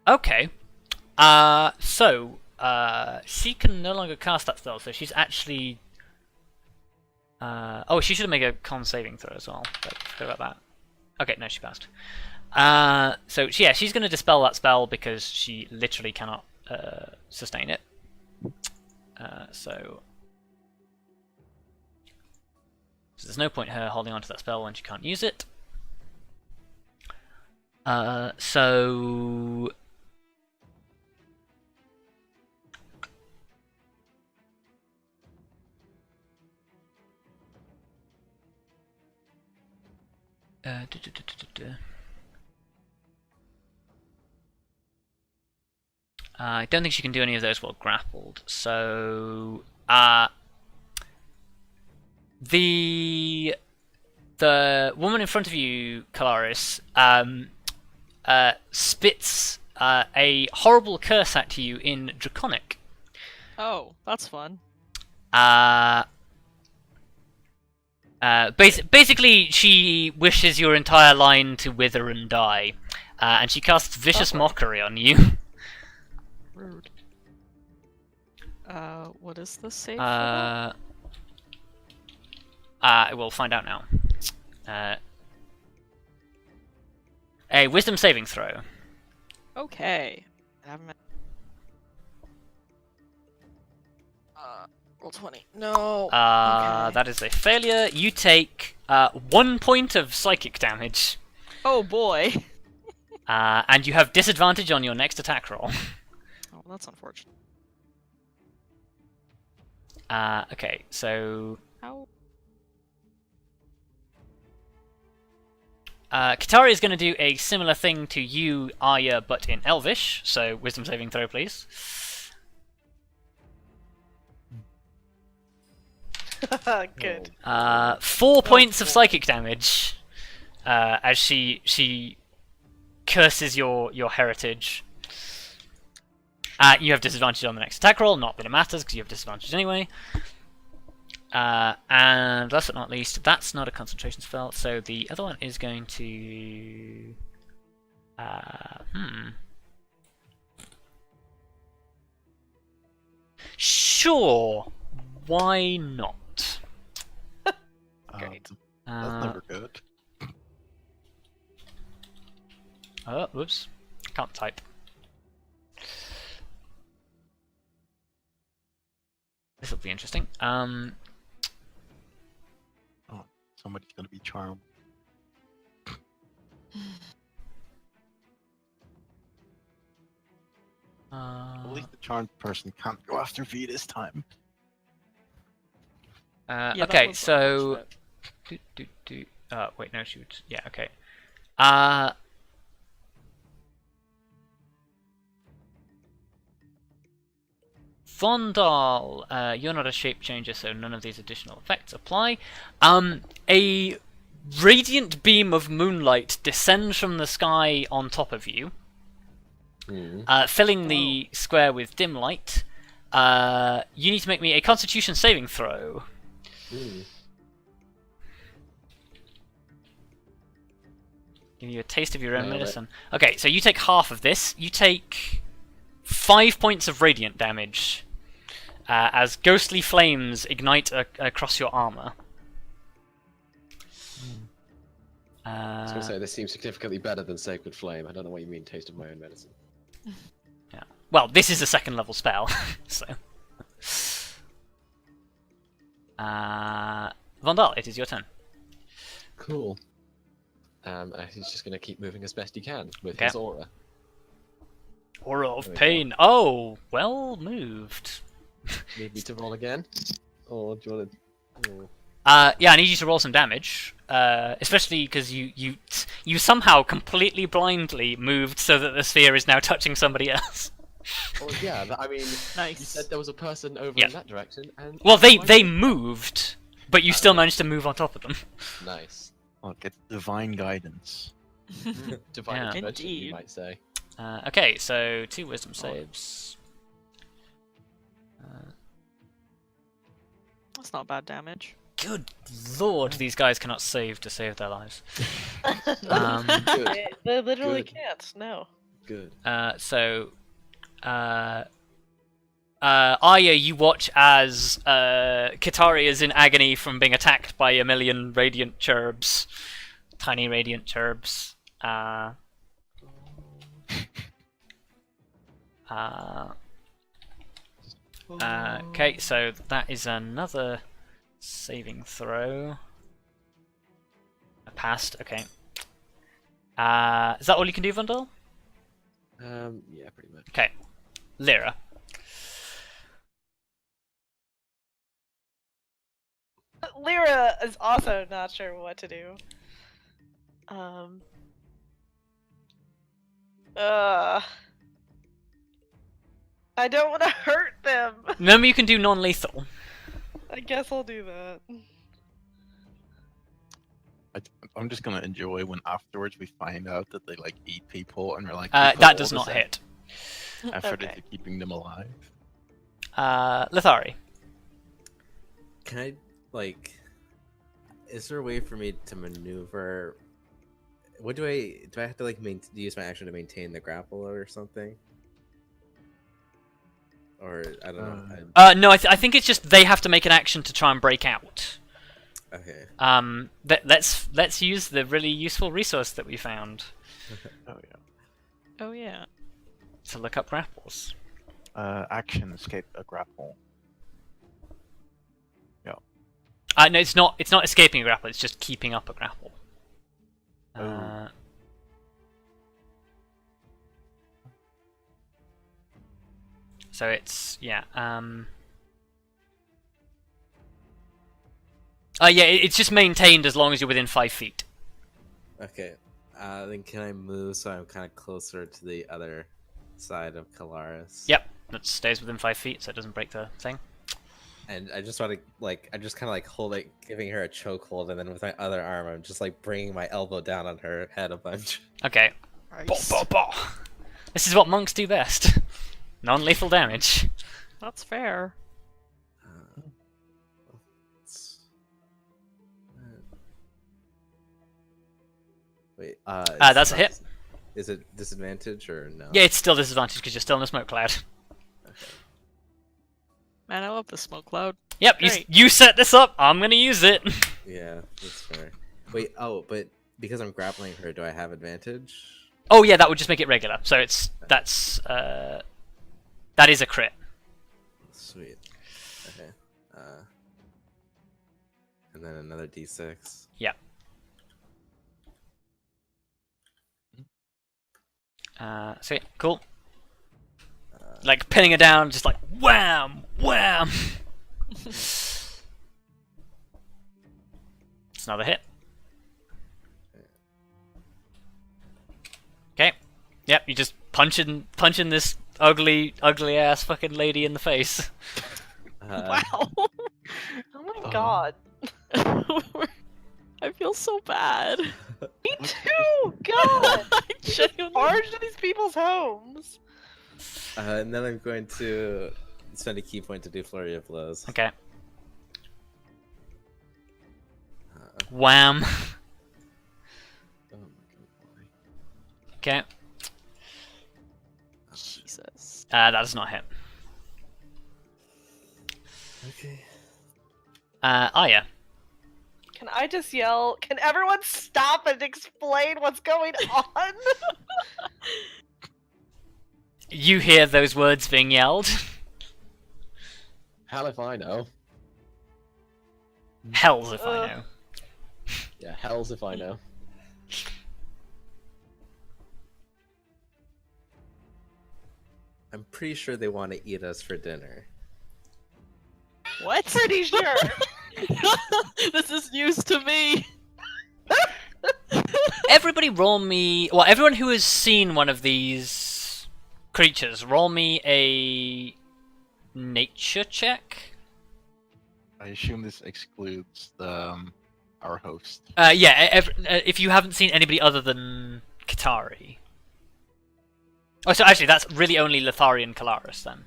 Okay. So, she can no longer cast that spell, so she's actually... oh, she should make a con saving throw as well. Forgot about that. Okay, no, she passed. So, yeah, she's going to dispel that spell because she literally cannot sustain it. So there's no point her holding onto that spell when she can't use it. So... I don't think she can do any of those while grappled. So, the woman in front of you, Kelariis, spits a horrible curse at you in Draconic. Oh, that's fun. Basically, she wishes your entire line to wither and die, and she casts Vicious Mockery on you. Rude. What is the save for that? We'll find out now. A Wisdom saving throw. Okay. Roll 20. No. Okay. That is a failure. You take 1 point of psychic damage. Oh boy. And you have disadvantage on your next attack roll. Oh, that's unfortunate. Okay, so... How? Katari is going to do a similar thing to you, Arya, but in Elvish. So, Wisdom saving throw, please. Good. 4 points of psychic damage as she curses your heritage. You have disadvantage on the next attack roll, not that it matters because you have disadvantage anyway. And last but not least, that's not a concentration spell, so the other one is going to... Sure! why not? Great. That's never good. Oh, whoops. Can't type. This will be interesting. Oh, somebody's gonna be charmed. At least the charmed person can't go after V this time. Yeah, that okay, was so. unfortunate. Wait, no, shoot. Yeah, okay. Vondal, you're not a shape changer, so none of these additional effects apply. A radiant beam of moonlight descends from the sky on top of you, filling the square with dim light. You need to make me a Constitution saving throw. Give you a taste of your own medicine. Okay, so you take half of this. You take 5 points of radiant damage as ghostly flames ignite across your armor. I was going to say, this seems significantly better than Sacred Flame. I don't know what you mean, taste of my own medicine. Yeah. Well, this is a second level spell, so. Vondal, it is your turn. Cool. He's just going to keep moving as best he can with his aura. Aura of There we pain. Oh, well moved. Need me to roll again? Or do you want to... Oh. Yeah, I need you to roll some damage, especially because you somehow completely blindly moved so that the sphere is now touching somebody else. Well, yeah, I mean, Nice. you said there was a person over Yeah. in that direction, and... Well, they moved, but you still managed to move on top of them. Nice. I'll get divine guidance. Divine Yeah. intervention, you Indeed. might say. Okay, so 2 wisdom saves. That's not bad damage. Good lord, these guys cannot save to save their lives. Good. They literally Good. can't. No. Good. Arya, you watch as Kitari is in agony from being attacked by a million radiant cherubs. Tiny radiant cherubs. Okay, so that is another saving throw. I passed, okay. Is that all you can do, Vondal? Yeah, pretty much. Okay. Lyra. Lyra is also not sure what to do. I don't want to hurt them. Remember, you can do non-lethal. I guess I'll do that. I'm just gonna enjoy when afterwards we find out that they like eat people and we're like, That does not hit. effort Okay. into keeping them alive. Lithari. Can I, like, is there a way for me to maneuver? What do I have to, like, use my action to maintain the grapple or something? Or, I don't know. No, I think it's just they have to make an action to try and break out. Okay. Let's use the really useful resource that we found Oh yeah. Oh yeah. to look up grapples. Action escape a grapple. No, it's not escaping a grapple. It's just keeping up a grapple. Oh. So it's yeah. It's just maintained as long as you're within 5 feet. Okay. Then can I move so I'm kind of closer to the other side of Kelariis? Yep, that stays within 5 feet, so it doesn't break the thing. And I just want to, like, I'm just kind of like holding, giving her a chokehold, and then with my other arm, I'm just like bringing my elbow down on her head a bunch. Okay. Nice. Bah, bah, bah. This is what monks do best. Non-lethal damage. That's fair. Wait. That's a hit. Is it disadvantage or no? Yeah, it's still disadvantage because you're still in a smoke cloud. Menno up the smoke cloud. Yep, Great. you set this up. I'm gonna use it. Yeah, that's fair. Wait, oh, but because I'm grappling her, do I have advantage? Oh yeah, that would just make it regular. So that is a crit. Sweet. Okay. And then another d6. Yeah. Sweet, cool. Like pinning her down, just like wham, wham. It's another hit. Okay. Yep, you just punching this ugly ass fucking lady in the face. Wow. Oh my god. I feel so bad. Me too! God! I genuinely- Barge into these people's homes. And then I'm going to spend a key point to do Flurry of Blows. Okay. Wham. Oh my god, why? Okay. Jesus. That does not hit. Okay. Arya. Can I just yell, can everyone stop and explain what's going on? You hear those words being yelled. Hell if I know. Hells if I know. Yeah, hells if I know. I'm pretty sure they want to eat us for dinner. What? Pretty sure. This is news to me. Everybody roll me... Well, everyone who has seen one of these creatures, roll me a nature check. I assume this excludes our host. Yeah, if you haven't seen anybody other than Katari. Oh, so actually, that's really only Lithari and Kelariis then.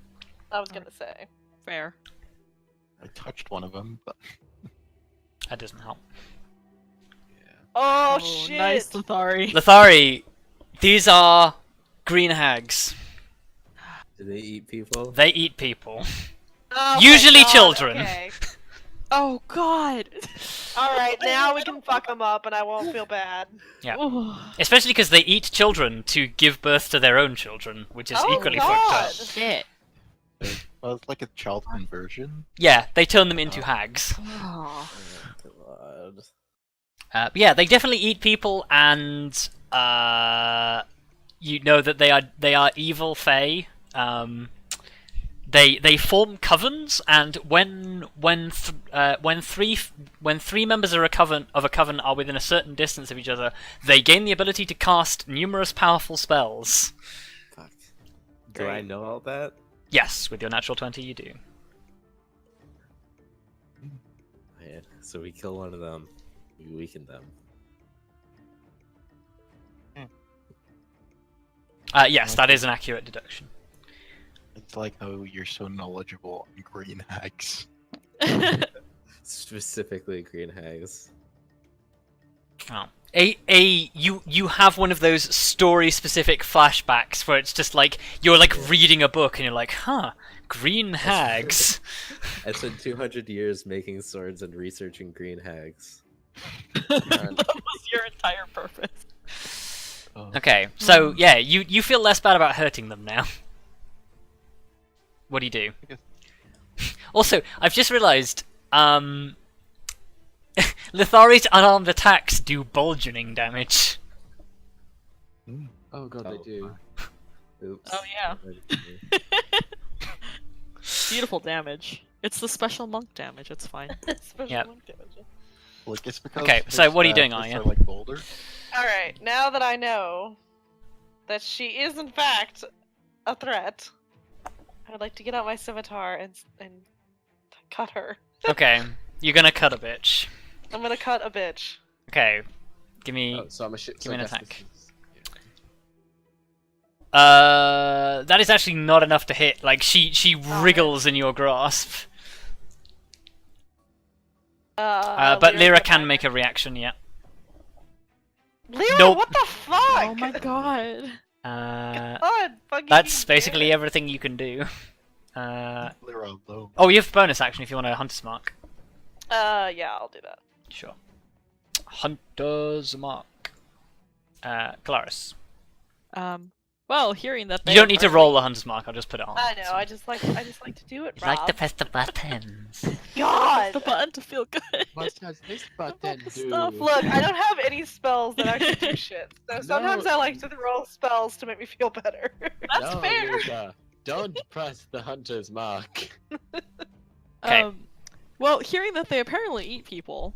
I was gonna say. Fair. I touched one of them, but That doesn't help. Oh, shit! Nice, Lithari. Lithari, these are green hags. Do they eat people? They eat people. Oh my Usually God, children. Okay. Oh God. Alright, now we can fuck them up and I won't feel bad. Yeah. Ooh. Especially because they eat children to give birth to their own children, which is Oh, equally God. fucked up. Shit. well, it's like a child conversion. Yeah, they turn them into hags. Oh. God. But yeah, they definitely eat people, and you know that they are evil fae. They form covens, and when three members of a coven are within a certain distance of each other, they gain the ability to cast numerous powerful spells. Fuck. Do I know all that? Yes, with your natural 20, you do. Yeah. So we kill one of them. We weaken them. Yes, that is an accurate deduction. It's like how you're so knowledgeable on green hags. Specifically green hags. Oh. You have one of those story-specific flashbacks where it's just like you're like reading a book and you're like, huh, green hags. I spent 200 years making swords and researching green hags. That was your entire purpose. Okay, so yeah, you feel less bad about hurting them now. What do you do? Also, I've just realised, Lithari's unarmed attacks do bludgeoning damage. Oh god, they do. Oops. Oh yeah. Beautiful damage. It's the special monk damage. It's fine. Special Yep. monk damage. Like it's because Okay, so what are you doing, fists Arya? are like boulders. Alright, now that I know that she is in fact a threat, I would like to get out my scimitar and cut her. Okay, you're gonna cut a bitch. I'm gonna cut a bitch. Okay, give me Oh, so I'm a shit. give me an I guess attack. this is- yeah. That is actually not enough to hit. Like she wriggles in your grasp. But Lyra can make a reaction. Yeah. Lyra, Nope. what the fuck? Oh my God. Uh, God, fucking that's damn basically it. everything you can do. Blair alone. Oh, you have bonus action if you want a Hunter's Mark. Yeah, I'll do that. Sure. Hunter's Mark. Kelariis. Well, hearing that You don't need to roll the Hunter's Mark, I'll just put it on. I know. I just like to do it. You like to Rob. press the buttons. God. the button to feel good. What does this button do? stuff. Look, I don't have any spells that actually do shit. So sometimes I like to roll spells to make me feel better. That's No, fair. Luka, don't press the hunter's mark. Okay. Well, hearing that they apparently eat people,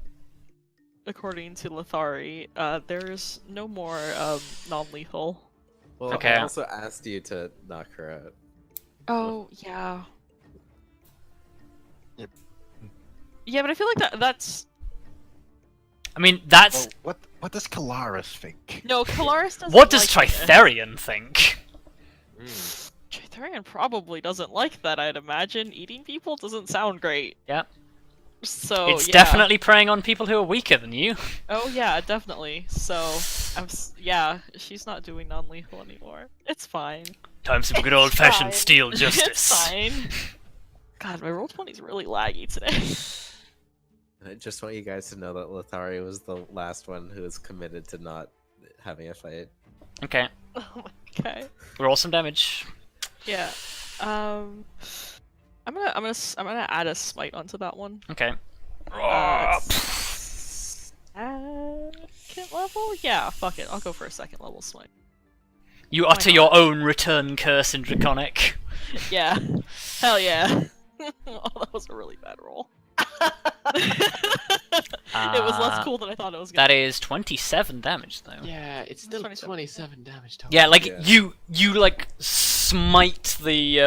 according to Lithari, there's no more non-lethal. Well, Okay. I also asked you to knock her out. Oh yeah. Yep. Yeah, but I feel like that's I mean, that's... Well, what does Kelariis think? no. Kallistrate doesn't. What does like it. Tritherian think? Tritherian probably doesn't like that. I'd imagine eating people doesn't sound great. Yep. So It's yeah. definitely preying on people who are weaker than you. Oh yeah, definitely. So yeah, she's not doing non-lethal anymore. It's fine. Time for some good old-fashioned fine. steel It's justice. fine. God, my roll 20 is really laggy today. And I just want you guys to know that Lithari was the last one who was committed to not having a fight. Okay, Oh my Okay. roll some damage. Yeah. I'm gonna add a smite onto that one. Okay. Second level? Yeah, fuck it. I'll go for a second level smite. You utter not? your own return curse in Draconic. Yeah. Hell yeah. Oh, that was a really bad roll. It was less cool than I thought it was gonna That is 27 damage, though. Yeah, it's still 27. 27 damage total. Yeah, like Yeah. you like smite the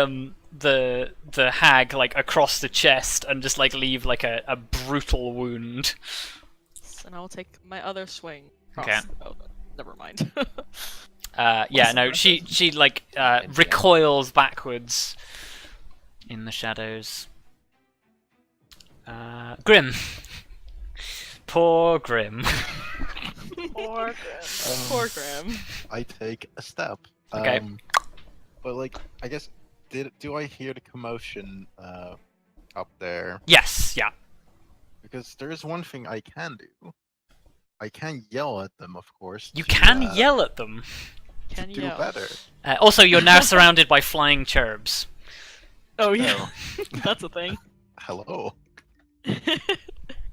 hag like across the chest and just like leave like a brutal wound. And I'll take my other swing. Okay. Oh, never mind. Yeah, no, she like recoils backwards in the shadows. Grim. Poor Grim. Poor Grim. Poor Grim. I take a step. Okay. But like, I guess, do I hear the commotion up there? Yes, yeah. Because there is one thing I can do. I can yell at them, of course. You to, can yell at them. Can to you do yell? better. Also, you're now surrounded by flying cherubs. Oh yeah, that's a thing. Hello.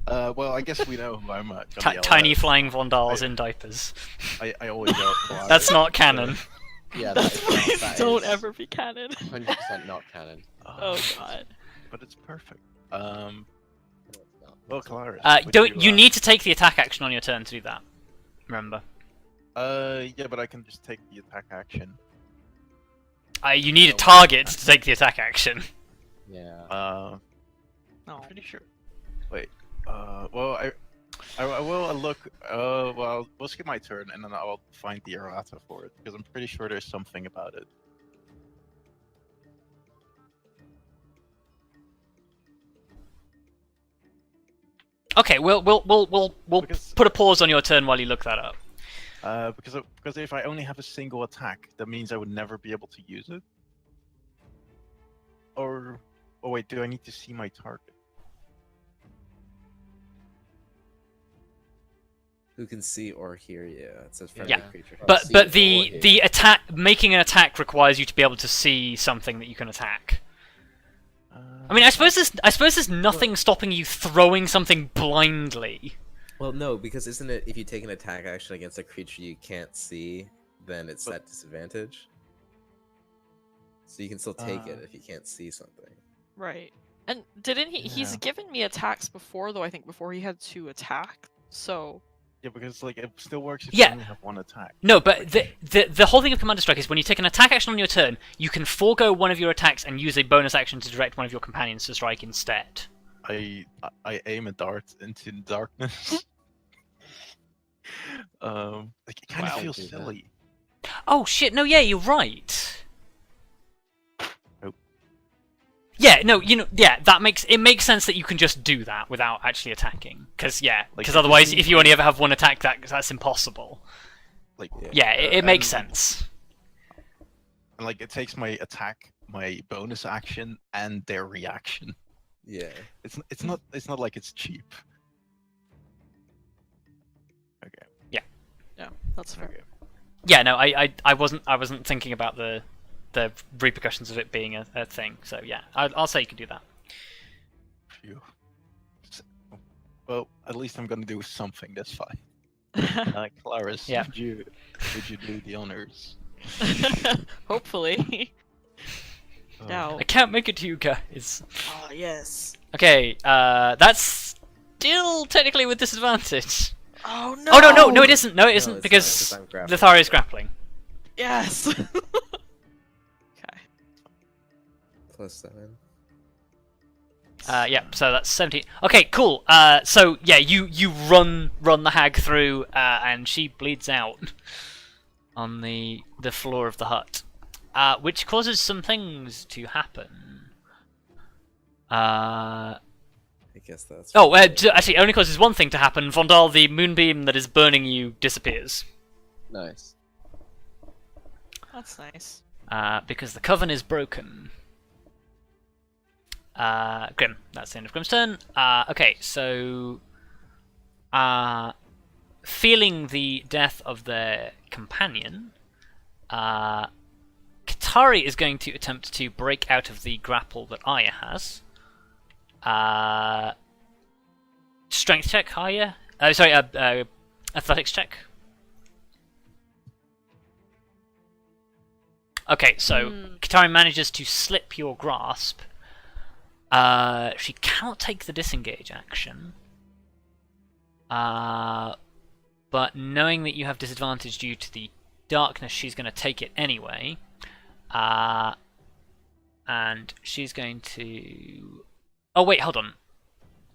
Well, I guess we know who I'm at. Tiny flying Vondals in diapers. I always yell at Kelariis, That's not so- canon. Yeah, that is not, Please that don't is ever be canon. 100% not canon. Oh god. But it's perfect. No, it's not. Well, Kelariis. would Don't you uh, need to take the attack action on your turn to do that? Remember. Yeah, but I can just take the attack action. You need a target to take the attack action. Yeah. No. I'm pretty sure. Wait. Well, I will look. Well, we'll skip my turn, and then I'll find the errata for it because I'm pretty sure there's something about it. Okay, we'll Because- put a pause on your turn while you look that up. Because if I only have a single attack, that means I would never be able to use it. Or, oh wait, do I need to see my target? Who can see or hear you? It says friendly Yeah. creature. Oh, But see but or the hear. attack making an attack requires you to be able to see something that you can attack. I mean, I suppose there's nothing stopping you throwing something blindly. Well, no, because isn't it if you take an attack action against a creature you can't see, then it's But- at disadvantage? So you can still take it if you can't see something. Right. And didn't he? He's Yeah. given me attacks before, though. I think before he had 2 attack. So Yeah, because like it still works if Yeah. you only have one attack. No, but the whole thing of Commander Strike is when you take an attack action on your turn, you can forego one of your attacks and use a bonus action to direct one of your companions to strike instead. I aim a dart into the darkness. Like it kind Wow. of feels Do that. silly. Oh shit! No, yeah, you're right. Nope. Yeah, no, yeah, that makes sense that you can just do that without actually attacking, because Like, otherwise, if you only ever have one attack, that's impossible. Like Yeah, it makes and- sense. And like it takes my attack my bonus action and their reaction. Yeah. It's not like it's cheap. Okay. Yeah, that's fair. Okay. Yeah, no, I wasn't thinking about the repercussions of it being a thing. So yeah, I'll say you can do that. Phew. Well, at least I'm gonna do something. That's fine. Kelariis, Yeah. would you do the honors? Hopefully. Oh, Now. I can't make it to you guys. Oh yes. Okay, that's still technically with disadvantage. Oh no. Oh no, it isn't. No, it isn't it's because not, 'cause I'm grappling. Lithari is grappling. Yes. Okay. +7. Yeah, so that's 17. Okay, cool. So yeah, you run the hag through, and she bleeds out on the floor of the hut, which causes some things to happen. I guess that's. Oh, actually, it only causes one thing to happen. Vondal, the moonbeam that is burning you disappears. Nice. That's nice. Because the coven is broken. Grim. That's the end of Grim's turn. Okay, so feeling the death of their companion, Katari is going to attempt to break out of the grapple that Arya has. Strength check, Arya. Athletics check. Okay, so Katari manages to slip your grasp. She cannot take the disengage action. But knowing that you have disadvantage due to the darkness, she's going to take it anyway. And she's going to... Oh wait, hold on.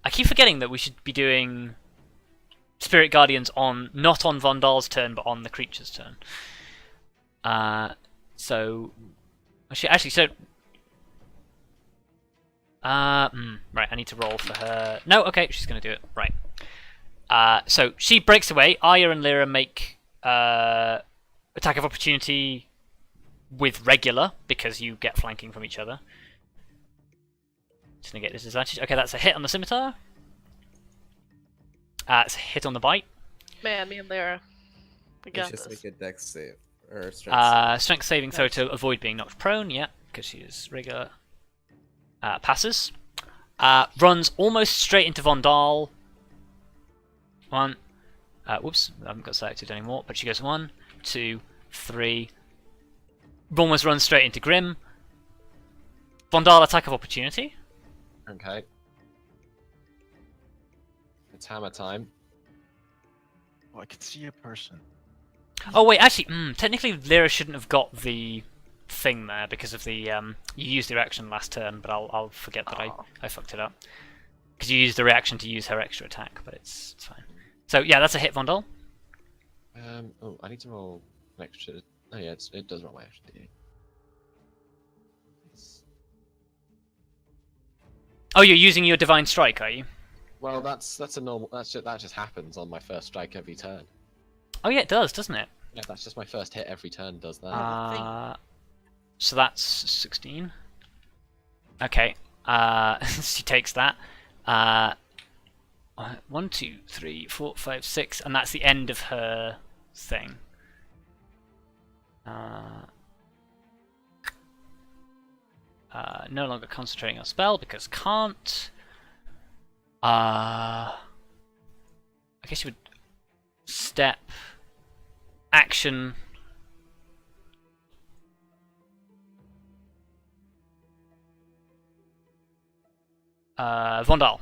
I keep forgetting that we should be doing Spirit Guardians on not on Vondal's turn, but on the creature's turn. So right, I need to roll for her. No, okay, she's going to do it. Right. So she breaks away. Arya and Lyra make attack of opportunity with regular because you get flanking from each other. Just going to get disadvantage. Okay, that's a hit on the scimitar. It's a hit on the bite. Man, me and Lyra. We got Just this. make a dex save. Or strength Strength saving throw to avoid being knocked prone. Yeah, because she is regular. Passes. Runs almost straight into Vondal. One. Whoops, I haven't got selected anymore, but she goes 1, 2, 3. Almost runs straight into Grim. Vondal, attack of opportunity. Okay. It's hammer time. Oh, I can see a person. Oh wait, actually, technically Lyra shouldn't have got the thing there because of the you used the reaction last turn, but I'll forget that I fucked it up because you used the reaction to use her extra attack, but it's fine. So yeah, that's a hit, Vondal. Oh, I need to roll an extra. Oh yeah, it does roll my extra D8. Oh, you're using your divine strike, are you? Well, that's a normal. That just happens on my first strike every turn. Oh yeah, it does, doesn't it? Yeah, that's just my first hit every turn. Does that? So that's 16. Okay. She takes that. 1, 2, 3, 4, 5, 6, and that's the end of her thing. No longer concentrating on spell because can't. I guess you would step, action. Vondal.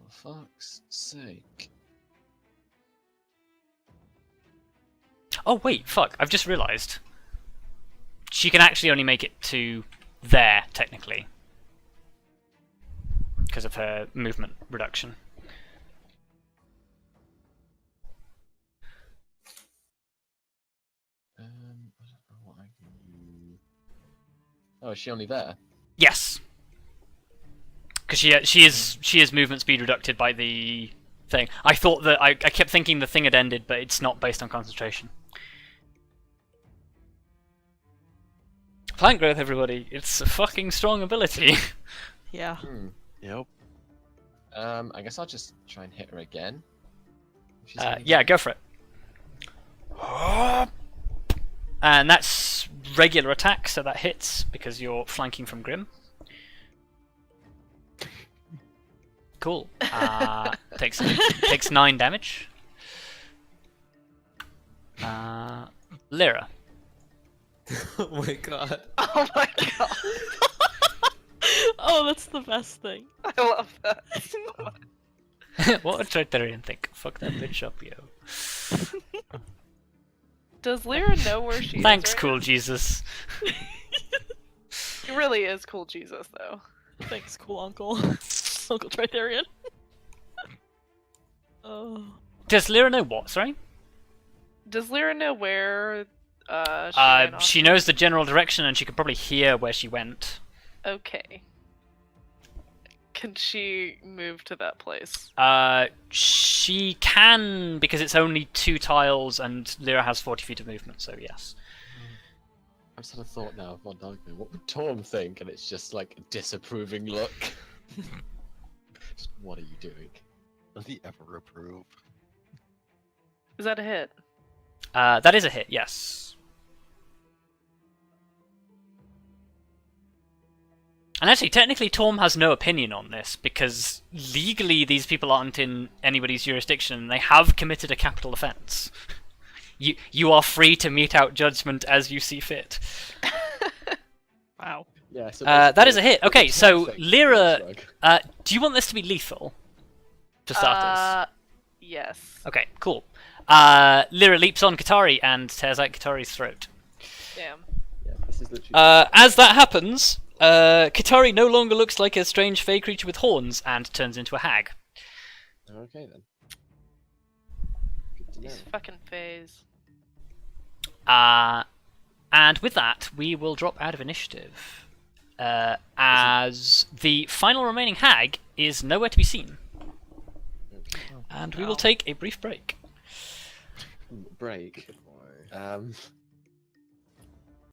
For fuck's sake. Oh wait, fuck! I've just realised. She can actually only make it to there, technically, because of her movement reduction. I don't know what I can do. Oh, is she only there? Yes, because she is movement speed reduced by the thing. I thought that I kept thinking the thing had ended, but it's not based on concentration. Plant growth, everybody. It's a fucking strong ability. Yeah. Yep. I guess I'll just try and hit her again. If she's Yeah, go for it. And that's regular attack, so that hits because you're flanking from Grim. Cool. Takes 9 damage. Lyra. Oh my god. Oh my god. Oh, that's the best thing. I love that. What would Tritarian think? Fuck that bitch up, yo. Does Lyra know where she Thanks, is? cool Jesus. He really is cool Jesus, though. Thanks, cool uncle. Uncle Tritharian. Oh. Does Lyra know what, sorry? Does Lyra know where she ran off? She knows the general direction and she can probably hear where she went. Okay. Can she move to that place? She can, because it's only 2 tiles and Lyra has 40 feet of movement, so yes. I've just had a thought now of Vondal. What would Torm think? And it's just like a disapproving look. Just, what are you doing? Does he ever approve? Is that a hit? That is a hit, yes. And actually, technically, Torm has no opinion on this, because legally these people aren't in anybody's jurisdiction, and they have committed a capital offence. You are free to mete out judgment as you see fit. Wow. Yeah. So That is a hit. Okay, so Perfect. Lyra, Shrug. do you want this to be lethal? For starters. Yes. Okay, cool. Lyra leaps on Katari and tears out Katari's throat. Damn. Yeah, this is literally. As that happens, Katari no longer looks like a strange fey creature with horns and turns into a hag. Okay then. Good to know. These fucking phase. And with that, we will drop out of initiative. As the final remaining hag is nowhere to be seen. And we will take a brief break. Break. Good boy.